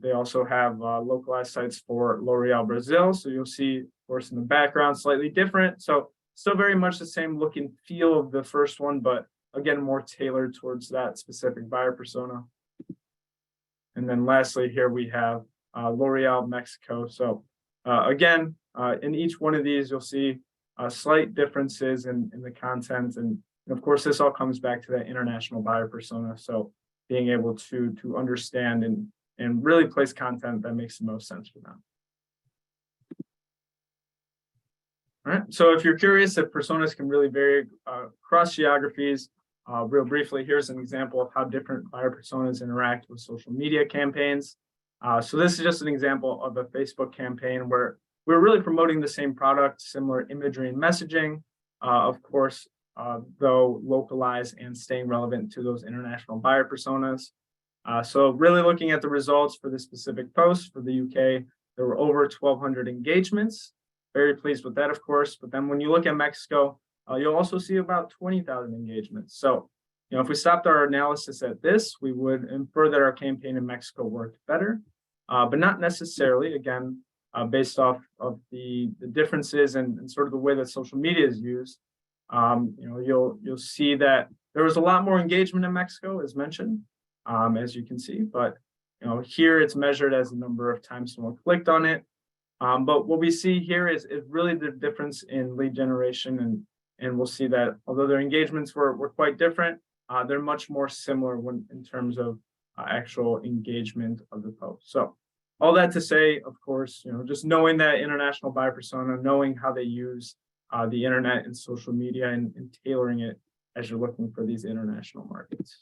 S5: They also have localized sites for L'Oreal Brazil. So you'll see, of course, in the background, slightly different. So still very much the same look and feel of the first one, but again, more tailored towards that specific buyer persona. And then lastly, here we have L'Oreal Mexico. So again, in each one of these, you'll see slight differences in the content. And of course, this all comes back to that international buyer persona. So being able to understand and really place content that makes the most sense for them. All right, so if you're curious if personas can really vary across geographies, real briefly, here's an example of how different buyer personas interact with social media campaigns. So this is just an example of a Facebook campaign where we're really promoting the same product, similar imagery and messaging, of course, though localized and staying relevant to those international buyer personas. So really looking at the results for this specific post for the UK, there were over 1,200 engagements. Very pleased with that, of course. But then when you look at Mexico, you'll also see about 20,000 engagements. So, if we stopped our analysis at this, we would infer that our campaign in Mexico worked better, but not necessarily, again, based off of the differences and sort of the way that social media is used. You'll see that there was a lot more engagement in Mexico, as mentioned, as you can see, but here it's measured as the number of times someone clicked on it. But what we see here is really the difference in lead generation, and we'll see that although their engagements were quite different, they're much more similar in terms of actual engagement of the post. So all that to say, of course, just knowing that international buyer persona, knowing how they use the internet and social media and tailoring it as you're looking for these international markets.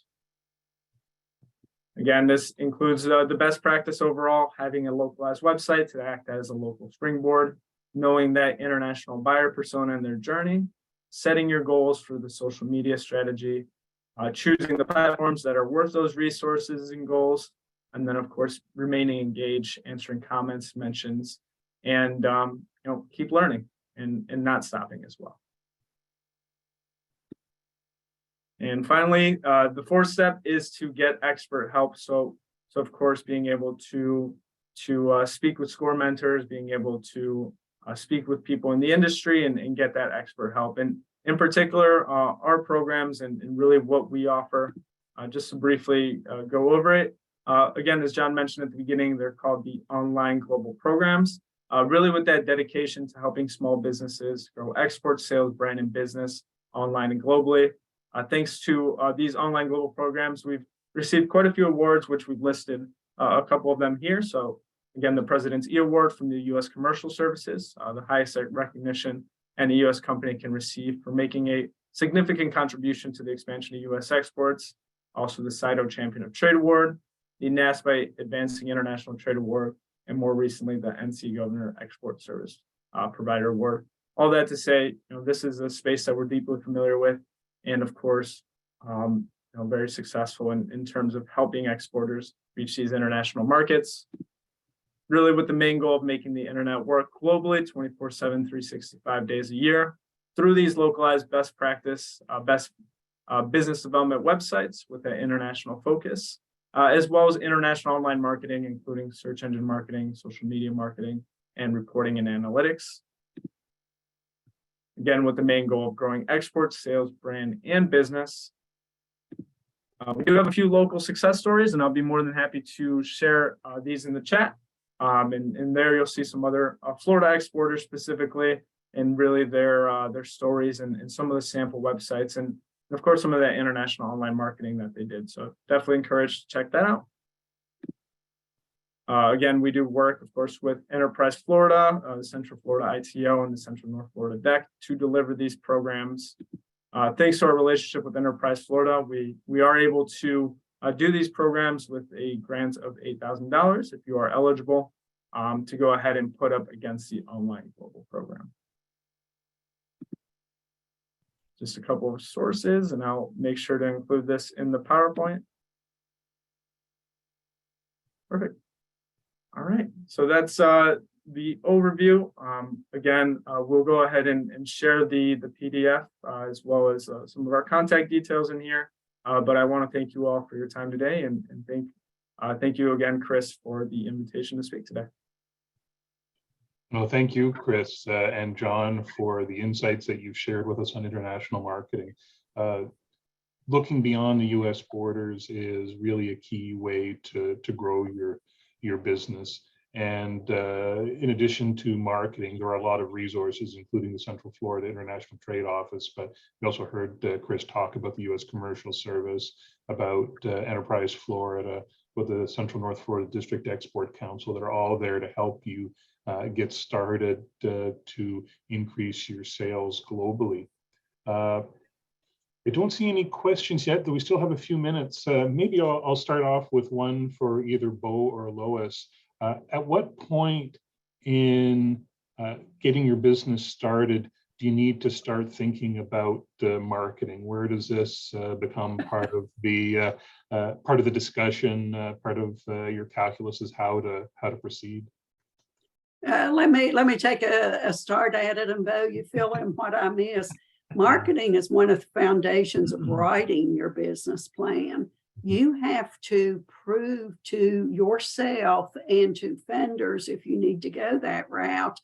S5: Again, this includes the best practice overall, having a localized website to act as a local springboard, knowing that international buyer persona and their journey, setting your goals for the social media strategy, choosing the platforms that are worth those resources and goals, and then, of course, remaining engaged, answering comments, mentions, and keep learning and not stopping as well. And finally, the fourth step is to get expert help. So of course, being able to to speak with SCORE mentors, being able to speak with people in the industry and get that expert help. And in particular, our programs and really what we offer, just to briefly go over it. Again, as John mentioned at the beginning, they're called the Online Global Programs, really with that dedication to helping small businesses grow export sales, brand, and business online and globally. Thanks to these Online Global Programs, we've received quite a few awards, which we've listed a couple of them here. So again, the President's E Award from the U.S. Commercial Services, the highest recognition any U.S. company can receive for making a significant contribution to the expansion of U.S. exports. Also the CITO Champion of Trade Award, the NASPA Advancing International Trade Award, and more recently the NC Governor Export Service Provider Award. All that to say, this is a space that we're deeply familiar with, and of course, very successful in terms of helping exporters reach these international markets. Really with the main goal of making the internet work globally 24/7, 365 days a year through these localized best practice, best business development websites with an international focus, as well as international online marketing, including search engine marketing, social media marketing, and reporting and analytics. Again, with the main goal of growing exports, sales, brand, and business. We do have a few local success stories, and I'll be more than happy to share these in the chat. And there you'll see some other Florida exporters specifically, and really their stories and some of the sample websites, and of course some of that international online marketing that they did. So definitely encouraged to check that out. Again, we do work, of course, with Enterprise Florida, the Central Florida ITO, and the Central North Florida DEC to deliver these programs. Thanks to our relationship with Enterprise Florida, we are able to do these programs with a grant of $8,000 if you are eligible to go ahead and put up against the Online Global Program. Just a couple of sources, and I'll make sure to include this in the PowerPoint. Perfect. All right, so that's the overview. Again, we'll go ahead and share the PDF as well as some of our contact details in here. But I want to thank you all for your time today, and thank you again, Chris, for the invitation to speak today.
S1: No, thank you, Chris and John, for the insights that you've shared with us on international marketing. Looking beyond the U.S. borders is really a key way to grow your business. And in addition to marketing, there are a lot of resources, including the Central Florida International Trade Office. But we also heard Chris talk about the U.S. Commercial Service, about Enterprise Florida, with the Central North Florida District Export Council. They're all there to help you get started to increase your sales globally. I don't see any questions yet, though we still have a few minutes. Maybe I'll start off with one for either Bo or Lois. At what point in getting your business started do you need to start thinking about marketing? Where does this become part of the discussion, part of your calculus is how to proceed?
S2: Let me take a start at it, and Bo, you fill in what I miss. Marketing is one of the foundations of writing your business plan. You have to prove to yourself and to vendors, if you need to go that route,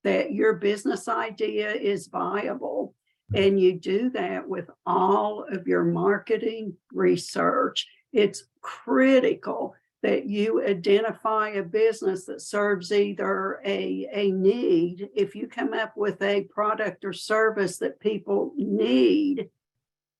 S2: that your business idea is viable. And you do that with all of your marketing research. It's critical that you identify a business that serves either a need. If you come up with a product or service that people need,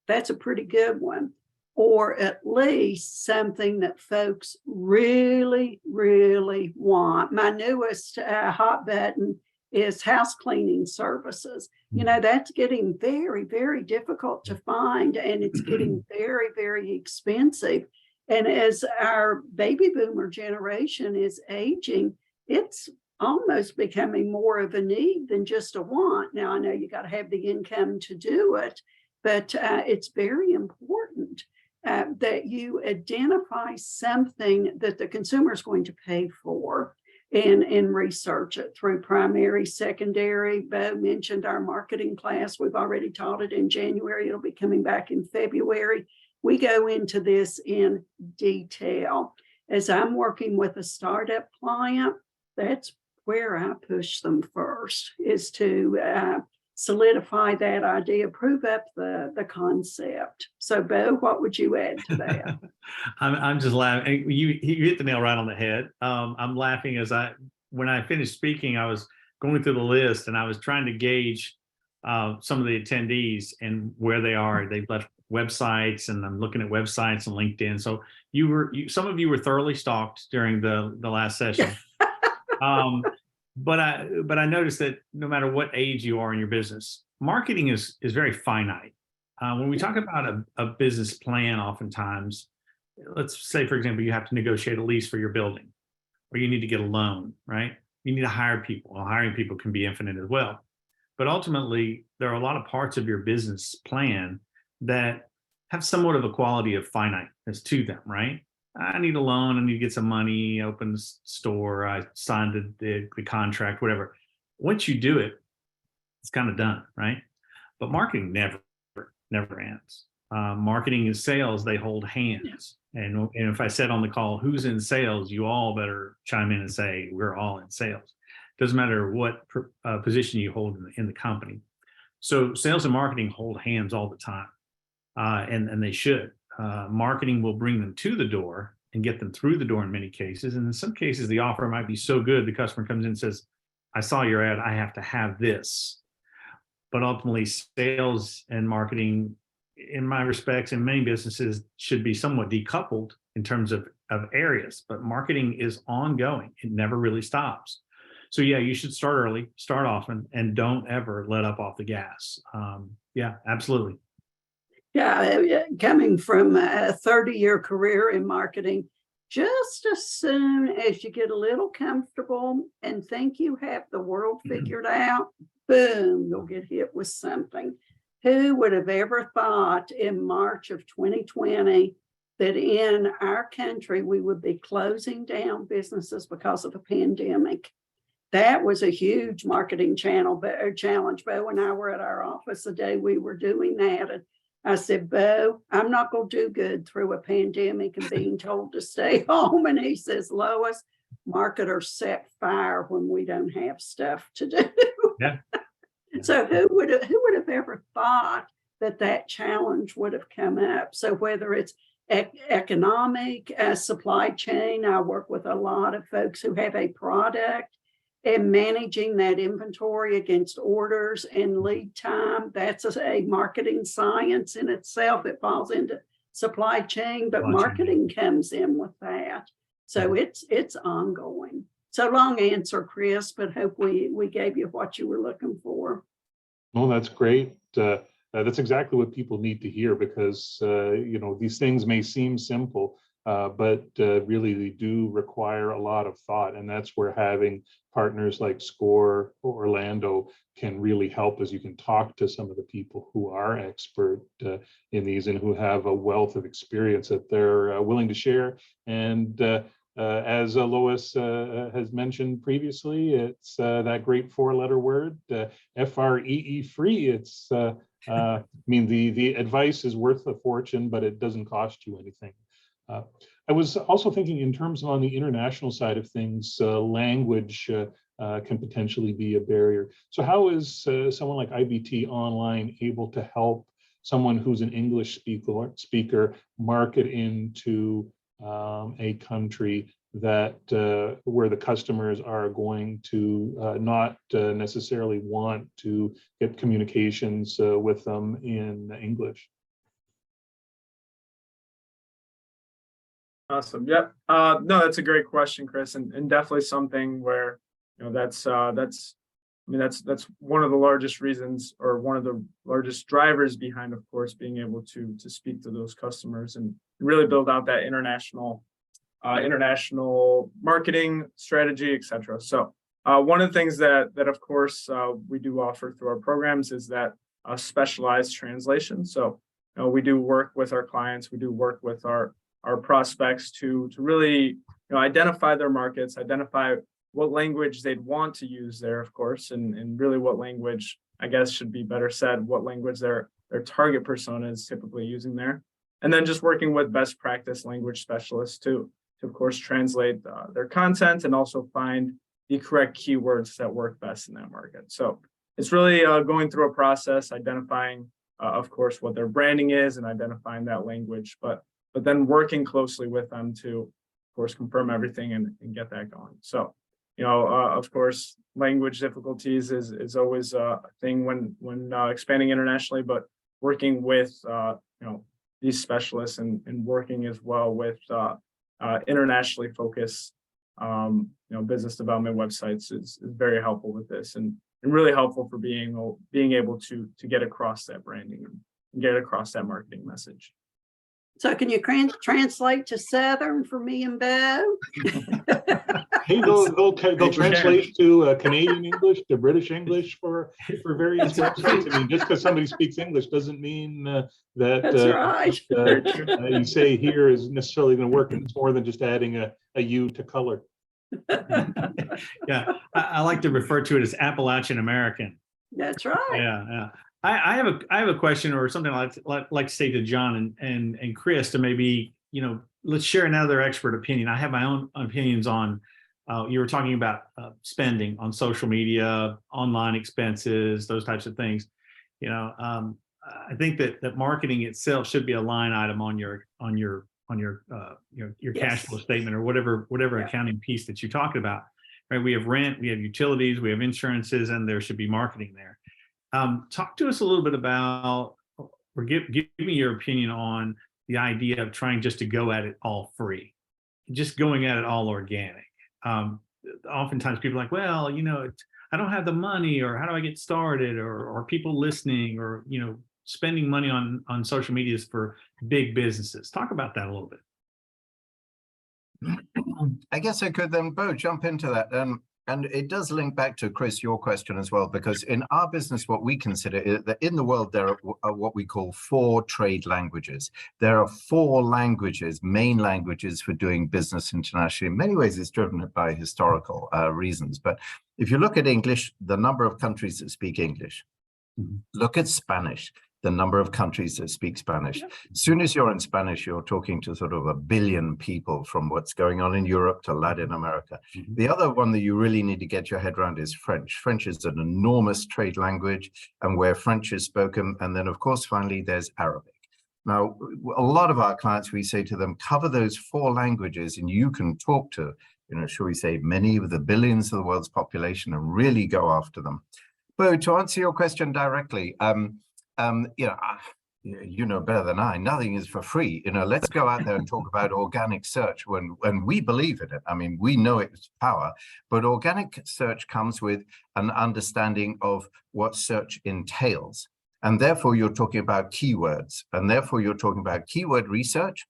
S2: that's a pretty good one. Or at least something that folks really, really want. My newest hot button is house cleaning services. That's getting very, very difficult to find, and it's getting very, very expensive. And as our baby boomer generation is aging, it's almost becoming more of a need than just a want. Now, I know you got to have the income to do it, but it's very important that you identify something that the consumer is going to pay for and research it through primary, secondary. Bo mentioned our marketing class. We've already taught it in January. It'll be coming back in February. We go into this in detail. as I'm working with a startup client, that's where I push them first, is to solidify that idea, prove up the concept. So Bo, what would you add to that?
S3: I'm just laughing. You hit the nail right on the head. I'm laughing as when I finished speaking, I was going through the list and I was trying to gauge some of the attendees and where they are. They've left websites, and I'm looking at websites and LinkedIn. So some of you were thoroughly stalked during the last session. But I noticed that no matter what age you are in your business, marketing is very finite. When we talk about a business plan, oftentimes, let's say, for example, you have to negotiate a lease for your building, or you need to get a loan, right? You need to hire people. Well, hiring people can be infinite as well. But ultimately, there are a lot of parts of your business plan that have somewhat of a quality of finiteness to them, right? I need a loan, I need to get some money, open the store, I signed the contract, whatever. Once you do it, it's kind of done, right? But marketing never ends. Marketing and sales, they hold hands. And if I said on the call, who's in sales, you all better chime in and say, we're all in sales. Doesn't matter what position you hold in the company. So sales and marketing hold hands all the time, and they should. Marketing will bring them to the door and get them through the door in many cases. And in some cases, the offer might be so good, the customer comes in and says, I saw your ad, I have to have this. But ultimately, sales and marketing, in my respects, in many businesses, should be somewhat decoupled in terms of areas. But marketing is ongoing. It never really stops. So yeah, you should start early, start often, and don't ever let up off the gas. Yeah, absolutely.
S2: Yeah, coming from a 30-year career in marketing, just as soon as you get a little comfortable and think you have the world figured out, boom, you'll get hit with something. Who would have ever thought in March of 2020 that in our country we would be closing down businesses because of a pandemic? That was a huge marketing challenge. Bo and I were at our office the day we were doing that. And I said, Bo, I'm not going to do good through a pandemic and being told to stay home. And he says, Lois, marketers set fire when we don't have stuff to do.
S3: Yeah.
S2: So who would have ever thought that challenge would have come up? So whether it's economic, supply chain, I work with a lot of folks who have a product, and managing that inventory against orders and lead time, that's a marketing science in itself. It falls into supply chain, but marketing comes in with that. So it's ongoing. So long answer, Chris, but hope we gave you what you were looking for.
S1: Well, that's great. That's exactly what people need to hear, because these things may seem simple, but really they do require a lot of thought, and that's where having partners like SCORE or Orlando can really help, as you can talk to some of the people who are expert in these and who have a wealth of experience that they're willing to share. And as Lois has mentioned previously, it's that great four-letter word, FREE, free. It's the advice is worth a fortune, but it doesn't cost you anything. I was also thinking in terms of on the international side of things, language can potentially be a barrier. So how is someone like IBT Online able to help someone who's an English speaker market into a country that where the customers are going to not necessarily want to get communications with them in English?
S5: Awesome. Yep. No, that's a great question, Chris, and definitely something where that's one of the largest reasons, or one of the largest drivers behind, of course, being able to speak to those customers and really build out that international marketing strategy, etc. So one of the things that of course we do offer through our programs is that specialized translation. So we do work with our clients, we do work with our prospects to really identify their markets, identify what language they'd want to use there, of course, and really what language, I guess should be better said, what language their target persona is typically using there. And then just working with best practice language specialists too. of course, translate their content and also find the correct keywords that work best in that market. So it's really going through a process, identifying, of course, what their branding is and identifying that language, but then working closely with them to, of course, confirm everything and get that going. So, of course, language difficulties is always a thing when expanding internationally, but working with, these specialists and working as well with internationally focused, business development websites is very helpful with this and really helpful for being able to get across that branding and get across that marketing message.
S2: So can you translate to Southern for me and Bo?
S1: Hey, they'll translate to Canadian English, to British English for various websites. I mean, just because somebody speaks English doesn't mean that
S2: That's right.
S1: you say here is necessarily going to work. And it's more than just adding a U to color.
S3: Yeah, I like to refer to it as Appalachian American.
S2: That's right.
S3: Yeah. I have a question or something I'd like to say to John and Chris to maybe, let's share another expert opinion. I have my own opinions on, you were talking about spending on social media, online expenses, those types of things. I think that marketing itself should be a line item on your cash flow statement or whatever accounting piece that you're talking about. Right? We have rent, we have utilities, we have insurances, and there should be marketing there. Talk to us a little bit about, or give me your opinion on the idea of trying just to go at it all free, just going at it all organic. Oftentimes people are like, well, I don't have the money, or how do I get started, or people listening, or, spending money on social medias for big businesses. Talk about that a little bit.
S4: I guess I could then, Bo, jump into that. And it does link back to, Chris, your question as well, because in our business, what we consider is that in the world, there are what we call 4 trade languages. There are 4 languages, main languages for doing business internationally. In many ways, it's driven by historical reasons. But if you look at English, the number of countries that speak English, look at Spanish, the number of countries that speak Spanish. As soon as you're in Spanish, you're talking to sort of 1 billion people from what's going on in Europe to Latin America. The other one that you really need to get your head around is French. French is an enormous trade language, and where French is spoken. And then, of course, finally, there's Arabic. Now, a lot of our clients, we say to them, cover those 4 languages and you can talk to, shall we say, many of the billions of the world's population and really go after them. But to answer your question directly, you know better than I, nothing is for free. Let's go out there and talk about organic search when we believe in it. I mean, we know its power, but organic search comes with an understanding of what search entails. And therefore, you're talking about keywords, and therefore you're talking about keyword research.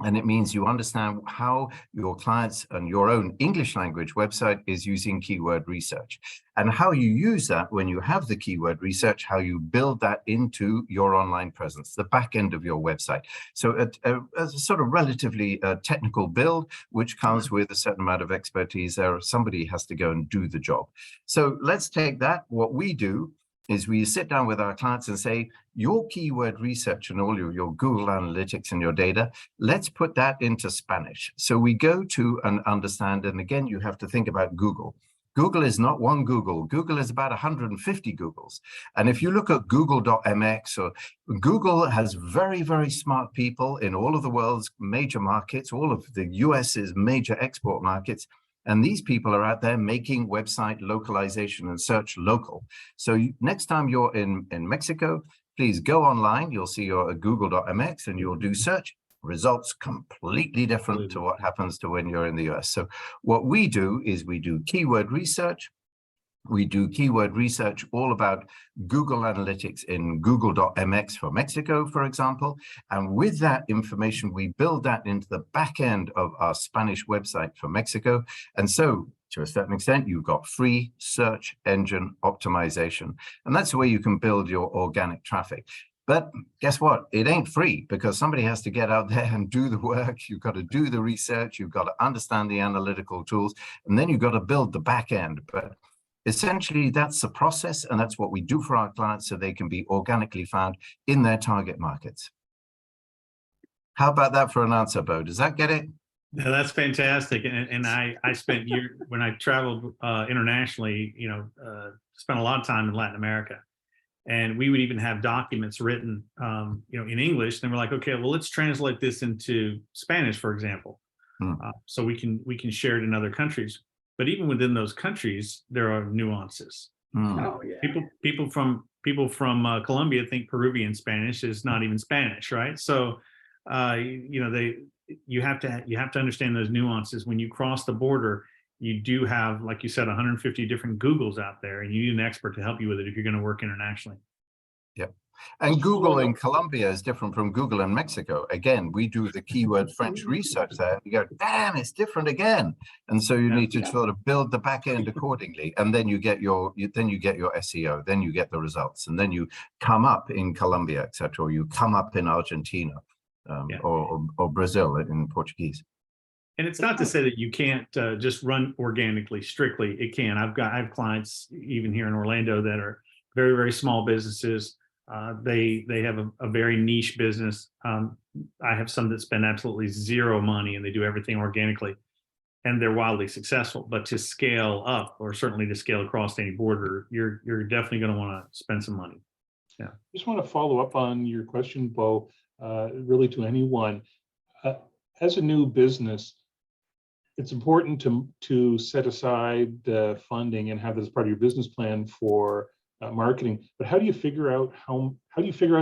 S4: And it means you understand how your clients and your own English language website is using keyword research, and how you use that when you have the keyword research, how you build that into your online presence, the back end of your website. So a sort of relatively technical build, which comes with a certain amount of expertise there. Somebody has to go and do the job. So let's take that. What we do is we sit down with our clients and say, your keyword research and all your Google Analytics and your data, let's put that into Spanish. So we go to and understand, and again, you have to think about Google. Google is not one Google. Google is about 150 Googles. And if you look at Google.mx, or Google has very, very smart people in all of the world's major markets, all of the US's major export markets. And these people are out there making website localization and search local. So next time you're in Mexico, please go online. You'll see your Google.mx and you'll do search. Results completely different to what happens to when you're in the US. So what we do is we do keyword research. We do keyword research all about Google Analytics in Google.mx for Mexico, for example. And with that information, we build that into the back end of our Spanish website for Mexico. And so to a certain extent, you've got free search engine optimization. And that's the way you can build your organic traffic. But guess what? It ain't free, because somebody has to get out there and do the work. You've got to do the research. You've got to understand the analytical tools, and then you've got to build the back end. But essentially, that's the process, and that's what we do for our clients so they can be organically found in their target markets. How about that for an answer, Bo? Does that get it?
S3: Yeah, that's fantastic. And I spent years when I traveled internationally, spent a lot of time in Latin America. And we would even have documents written, in English. And we're like, okay, well, let's translate this into Spanish, for example, so we can share it in other countries. But even within those countries, there are nuances.
S2: Oh, yeah.
S3: People from Colombia think Peruvian Spanish is not even Spanish, right? So, you have to understand those nuances. When you cross the border, you do have, like you said, 150 different Googles out there, and you need an expert to help you with it if you're going to work internationally.
S4: Yep. And Google in Colombia is different from Google in Mexico. Again, we do the keyword French research there. You go, damn, it's different again. And so you need to sort of build the back end accordingly. And then you get your SEO, then you get the results, and then you come up in Colombia, etc., or you come up in Argentina, or Brazil in Portuguese.
S3: And it's not to say that you can't just run organically strictly. It can. I have clients even here in Orlando that are very, very small businesses. They have a very niche business. I have some that spend absolutely zero money and they do everything organically, and they're wildly successful. But to scale up, or certainly to scale across any border, you're definitely going to want to spend some money. Yeah.
S1: Just want to follow up on your question, Bo, really to anyone. As a new business, it's important to set aside funding and have this as part of your business plan for marketing. But how do you figure out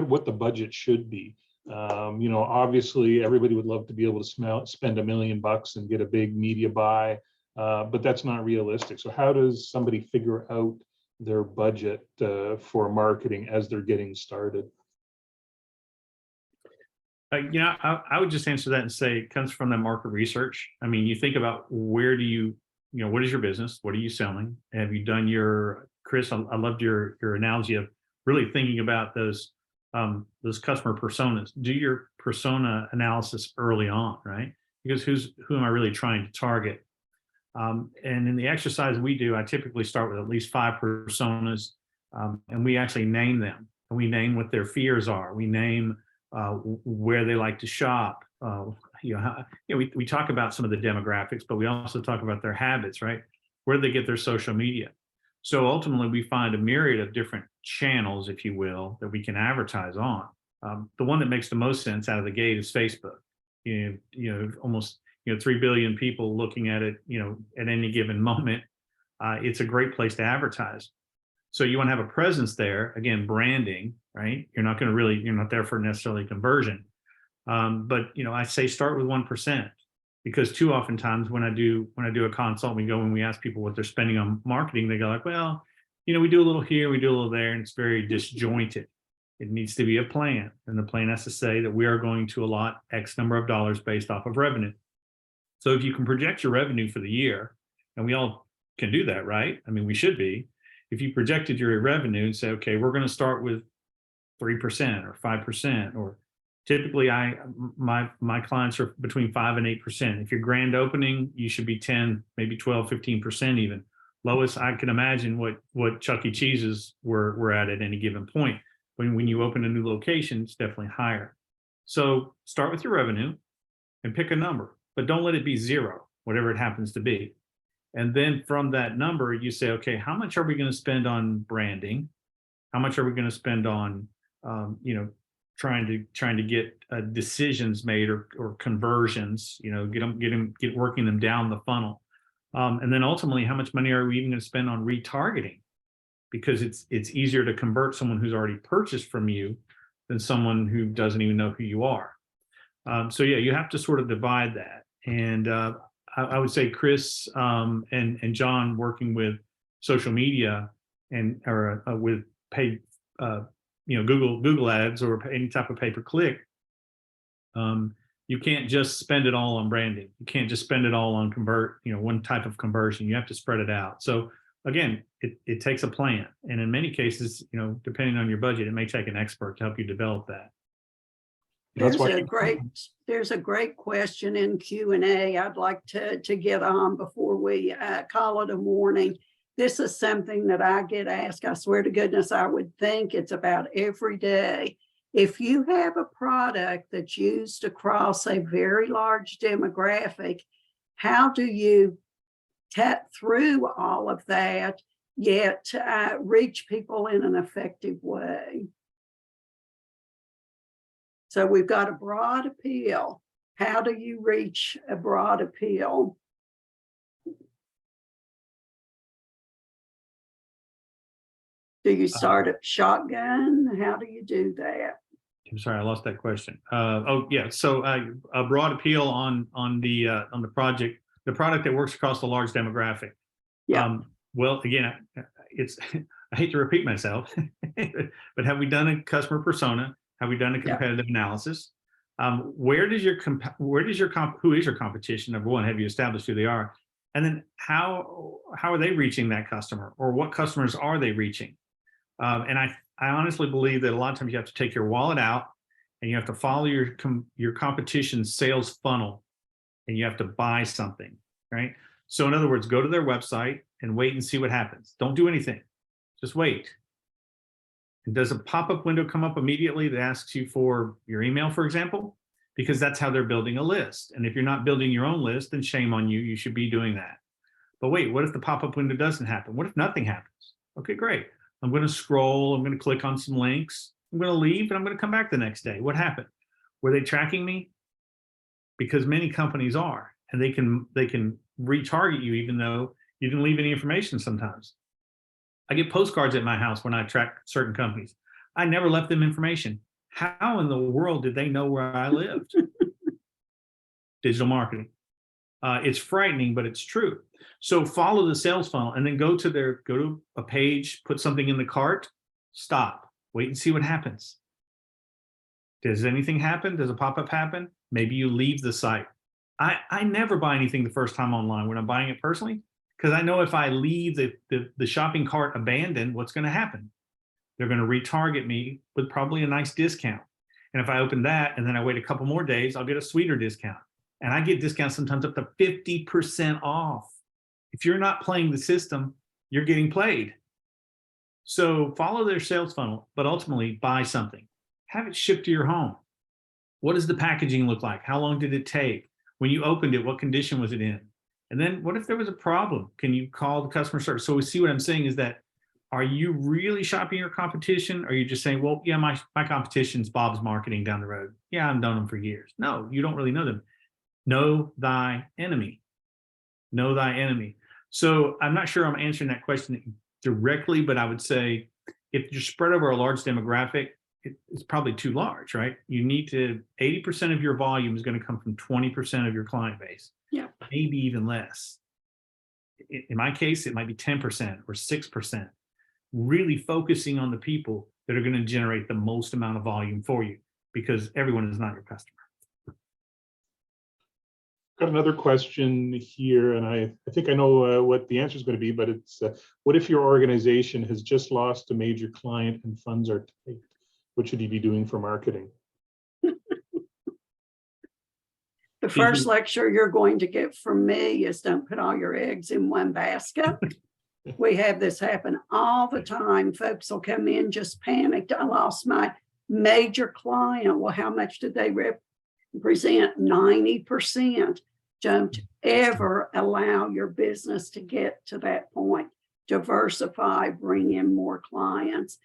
S1: what the budget should be? Obviously everybody would love to be able to spend $1 million and get a big media buy, but that's not realistic. So how does somebody figure out their budget for marketing as they're getting started?
S3: I would just answer that and say it comes from the market research. I mean, you think about what is your business? What are you selling? Have you done Chris, I loved your analogy of really thinking about those customer personas. Do your persona analysis early on, right? Because who am I really trying to target? And in the exercise we do, I typically start with at least 5 personas, and we actually name them. And we name what their fears are. We name where they like to shop. We talk about some of the demographics, but we also talk about their habits, right? Where do they get their social media? So ultimately, we find a myriad of different channels, if you will, that we can advertise on. The one that makes the most sense out of the gate is Facebook. Almost 3 billion people looking at it, at any given moment. It's a great place to advertise. So you want to have a presence there. Again, branding, right? You're not there for necessarily conversion. But I say start with 1%, because too oftentimes when I do a consult, when we ask people what they're spending on marketing, they go like, well, we do a little here, we do a little there, and it's very disjointed. It needs to be a plan. And the plan has to say that we are going to allot X number of dollars based off of revenue. So if you can project your revenue for the year, and we all can do that, right? I mean, we should be. If you projected your revenue and say, okay, we're going to start with 3% or 5%, or typically my clients are between 5 and 8%. If you're grand opening, you should be 10, maybe 12, 15% even. Lois, I can imagine what Chuck E. Cheese's were at any given point. When you open a new location, it's definitely higher. So start with your revenue and pick a number, but don't let it be 0, whatever it happens to be. And then from that number, you say, okay, how much are we going to spend on branding? How much are we going to spend on, trying to get decisions made or conversions? Get working them down the funnel. And then ultimately, how much money are we even going to spend on retargeting? Because it's easier to convert someone who's already purchased from you than someone who doesn't even know who you are. So yeah, you have to sort of divide that. And I would say Chris and John working with social media or with paid Google ads or any type of pay-per-click. You can't just spend it all on branding. You can't just spend it all on one type of conversion. You have to spread it out. So again, it takes a plan. And in many cases, depending on your budget, it may take an expert to help you develop that.
S2: There's a great question in Q&A I'd like to get on before we call it a morning. This is something that I get asked. I swear to goodness, I would think it's about every day. If you have a product that's used across a very large demographic, how do you tap through all of that, yet reach people in an effective way? So we've got a broad appeal. How do you reach a broad appeal? Do you start at shotgun? How do you do that?
S3: I'm sorry, I lost that question. Oh yeah, so a broad appeal on the project, the product that works across the large demographic.
S2: Yeah.
S3: Well, again, it's I hate to repeat myself, but have we done a customer persona? Have we done a competitive analysis? Who is your competition? Number one, have you established who they are? And then how are they reaching that customer, or what customers are they reaching? And I honestly believe that a lot of times you have to take your wallet out and you have to follow your competition's sales funnel, and you have to buy something, right? So in other words, go to their website and wait and see what happens. Don't do anything, just wait. And does a pop-up window come up immediately that asks you for your email, for example? Because that's how they're building a list. And if you're not building your own list, then shame on you. You should be doing that. But wait, what if the pop-up window doesn't happen? What if nothing happens? Okay, great. I'm going to scroll. I'm going to click on some links. I'm going to leave, and I'm going to come back the next day. What happened? Were they tracking me? Because many companies are, and they can retarget you even though you didn't leave any information sometimes. I get postcards at my house when I track certain companies. I never left them information. How in the world did they know where I lived? Digital marketing. It's frightening, but it's true. So follow the sales funnel and then go to a page, put something in the cart, stop, wait and see what happens. Does anything happen? Does a pop-up happen? Maybe you leave the site. I never buy anything the first time online when I'm buying it personally, because I know if I leave the shopping cart abandoned, what's going to happen? They're going to retarget me with probably a nice discount. And if I open that and then I wait a couple more days, I'll get a sweeter discount. And I get discounts sometimes up to 50% off. If you're not playing the system, you're getting played. So follow their sales funnel, but ultimately buy something. Have it shipped to your home. What does the packaging look like? How long did it take? When you opened it, what condition was it in? And then what if there was a problem? Can you call the customer service? So we see what I'm saying is that, are you really shopping your competition? Or are you just saying, well, yeah, my competition's Bob's Marketing down the road. Yeah, I've known them for years. No, you don't really know them. Know thy enemy. Know thy enemy. So I'm not sure I'm answering that question directly, but I would say if you're spread over a large demographic, it's probably too large, right? You need to, 80% of your volume is going to come from 20% of your client base.
S2: Yeah.
S3: Maybe even less. In my case, it might be 10% or 6%. Really focusing on the people that are going to generate the most amount of volume for you, because everyone is not your customer.
S1: Got another question here, and I think I know what the answer is going to be, but it's what if your organization has just lost a major client and funds are tight? What should you be doing for marketing?
S2: The first lecture you're going to get from me is don't put all your eggs in one basket. We have this happen all the time. Folks will come in just panicked. I lost my major client. Well, how much did they represent? 90%. Don't ever allow your business to get to that point. Diversify, bring in more clients.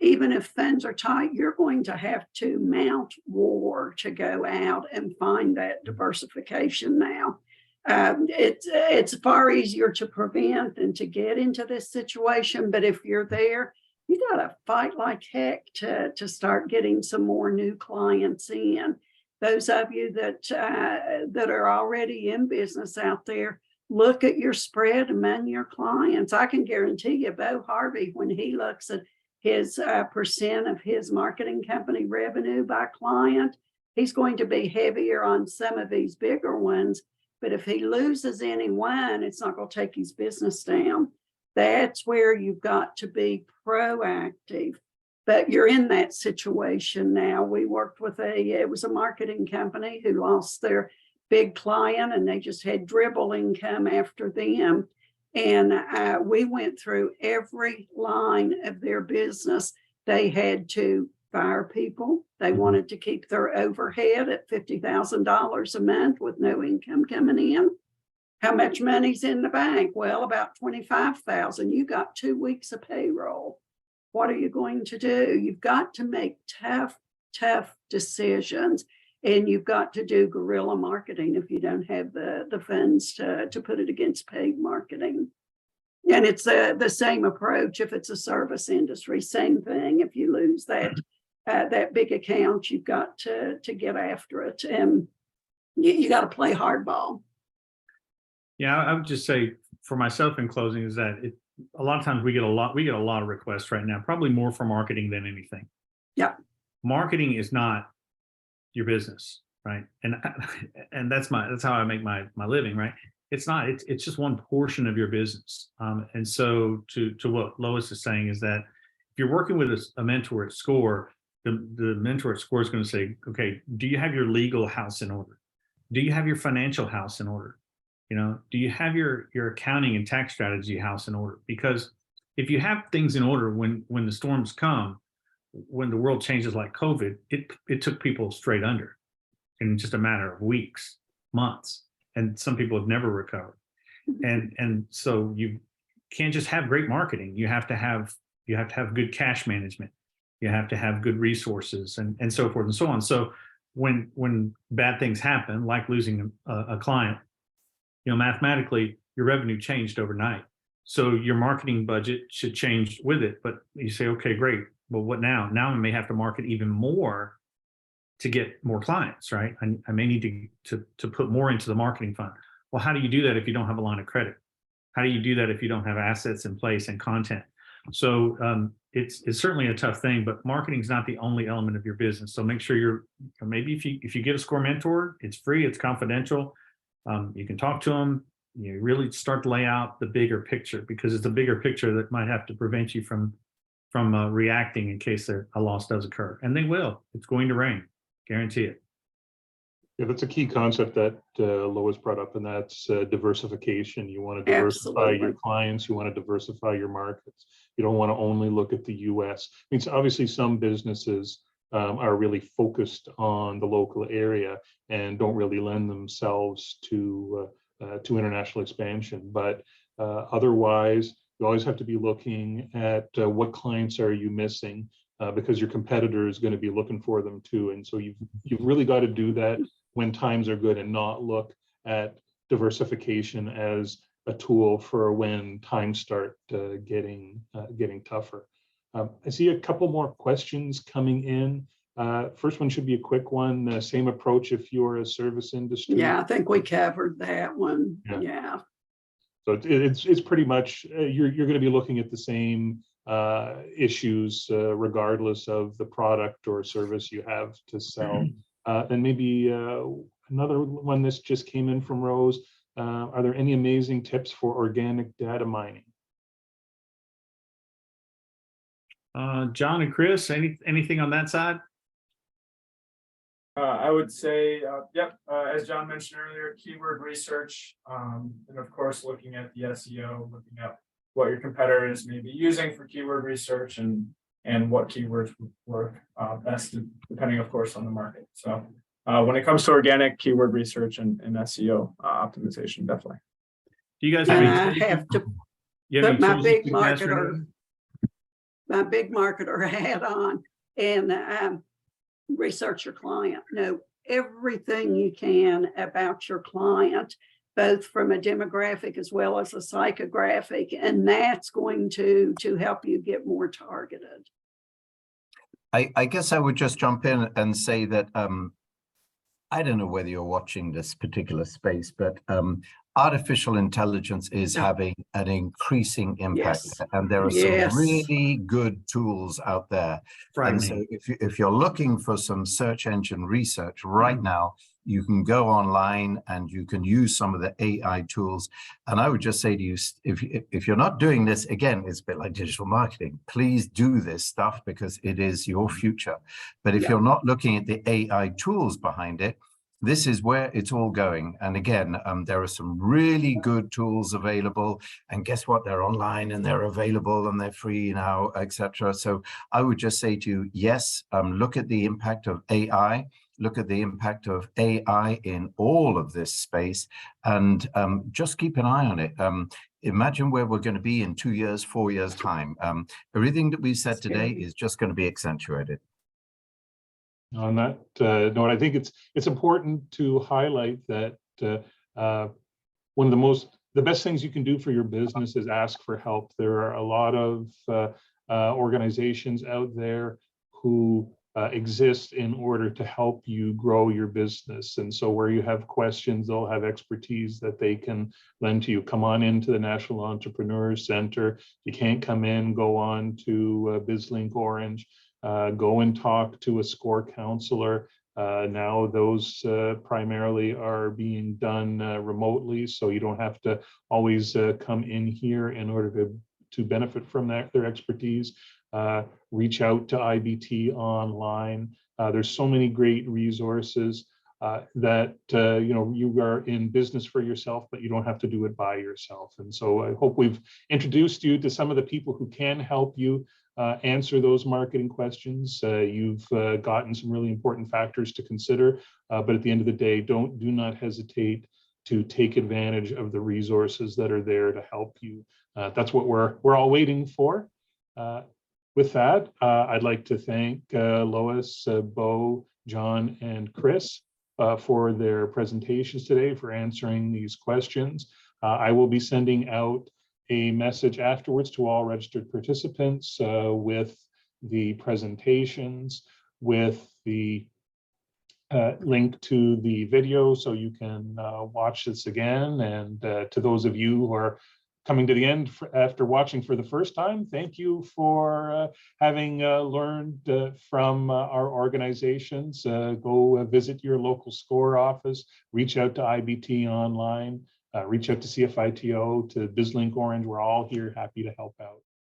S2: Even if funds are tight, you're going to have to mount war to go out and find that diversification now. It's far easier to prevent than to get into this situation. But if you're there, you got to fight like heck to start getting some more new clients in. Those of you that are already in business out there, look at your spread among your clients. I can guarantee you, Bo Harvey, when he looks at his percent of his marketing company revenue by client, he's going to be heavier on some of these bigger ones. But if he loses any one, it's not going to take his business down. That's where you've got to be proactive. But you're in that situation now. We worked with it was a marketing company who lost their big client, and they just had dribble income after them. And we went through every line of their business. They had to fire people. They wanted to keep their overhead at $50,000 a month with no income coming in. How much money's in the bank? Well, about 25,000. You got 2 weeks of payroll. What are you going to do? You've got to make tough decisions, and you've got to do guerrilla marketing if you don't have the funds to put it against paid marketing. And it's the same approach if it's a service industry, same thing. If you lose that big account, you've got to get after it, and you got to play hardball.
S3: Yeah, I would just say for myself in closing is that a lot of times we get a lot of requests right now, probably more for marketing than anything.
S2: Yeah.
S3: Marketing is not your business, right? And that's how I make my living, right? It's not, it's just one portion of your business. And so to what Lois is saying is that if you're working with a mentor at SCORE, the mentor at SCORE is going to say, okay, do you have your legal house in order? Do you have your financial house in order? You know, do you have your accounting and tax strategy house in order? Because if you have things in order when the storms come, when the world changes like COVID, it took people straight under in just a matter of weeks, months, and some people have never recovered. And so you can't just have great marketing. You have to have good cash management. You have to have good resources and so forth and so on. So when bad things happen, like losing a client, you know, mathematically, your revenue changed overnight. So your marketing budget should change with it. But you say, okay, great. Well, what now? Now I may have to market even more to get more clients, right? I may need to put more into the marketing fund. Well, how do you do that if you don't have a line of credit? How do you do that if you don't have assets in place and content? So it's certainly a tough thing, but marketing is not the only element of your business. So make sure maybe if you get a SCORE mentor, it's free, it's confidential. You can talk to them. You really start to lay out the bigger picture, because it's the bigger picture that might have to prevent you from reacting in case a loss does occur. And they will. It's going to rain. Guarantee it.
S1: Yeah, that's a key concept that Lois brought up, and that's diversification. You want to diversify your clients. You want to diversify your markets. You don't want to only look at the U.S. I mean, obviously, some businesses are really focused on the local area and don't really lend themselves to international expansion. But otherwise, you always have to be looking at what clients are you missing, because your competitor is going to be looking for them too. And so you've really got to do that when times are good and not look at diversification as a tool for when times start getting tougher. I see a couple more questions coming in. First one should be a quick one. Same approach if you're a service industry.
S2: Yeah, I think we covered that one. Yeah.
S1: So it's pretty much you're going to be looking at the same issues regardless of the product or service you have to sell. And maybe another one, this just came in from Rose. Are there any amazing tips for organic data mining?
S3: John and Chris, anything on that side?
S5: I would say, as John mentioned earlier, keyword research, and of course, looking at the SEO, looking at what your competitors may be using for keyword research and what keywords would work best, depending, of course, on the market. So when it comes to organic keyword research and SEO optimization, definitely.
S3: Do you guys have
S2: I have to put my big marketer hat on and research your client. Know everything you can about your client, both from a demographic as well as a psychographic, and that's going to help you get more targeted.
S4: I guess I would just jump in and say that I don't know whether you're watching this particular space, but artificial intelligence is having an increasing impact, and there are some really good tools out there. And so if you're looking for some search engine research right now, you can go online and you can use some of the AI tools. And I would just say to you, if you're not doing this, again, it's a bit like digital marketing. Please do this stuff because it is your future. But if you're not looking at the AI tools behind it, this is where it's all going. And again, there are some really good tools available. And guess what? They're online and they're available and they're free now, etc. So I would just say to you, yes, look at the impact of AI. Look at the impact of AI in all of this space, and just keep an eye on it. Imagine where we're going to be in 2 years, 4 years' time. Everything that we said today is just going to be accentuated.
S1: On that note, I think it's important to highlight that one of the best things you can do for your business is ask for help. There are a lot of organizations out there who exist in order to help you grow your business. And so where you have questions, they'll have expertise that they can lend to you. Come on into the National Entrepreneur Center. You can't come in, go on to BizLink Orange. Go and talk to a SCORE counselor. Now those primarily are being done remotely, so you don't have to always come in here in order to benefit from their expertise. Reach out to IBT online. There's so many great resources that you are in business for yourself, but you don't have to do it by yourself. And so I hope we've introduced you to some of the people who can help you answer those marketing questions. You've gotten some really important factors to consider, but at the end of the day, do not hesitate to take advantage of the resources that are there to help you. That's what we're all waiting for. With that, I'd like to thank Lois, Bo, John, and Chris for their presentations today, for answering these questions. I will be sending out a message afterwards to all registered participants with the presentations, with the link to the video so you can watch this again. And to those of you who are coming to the end after watching for the first time, thank you for having learned from our organizations. Go visit your local SCORE office, reach out to IBT online, reach out to CFITO, to BizLink Orange. We're all here happy to help out.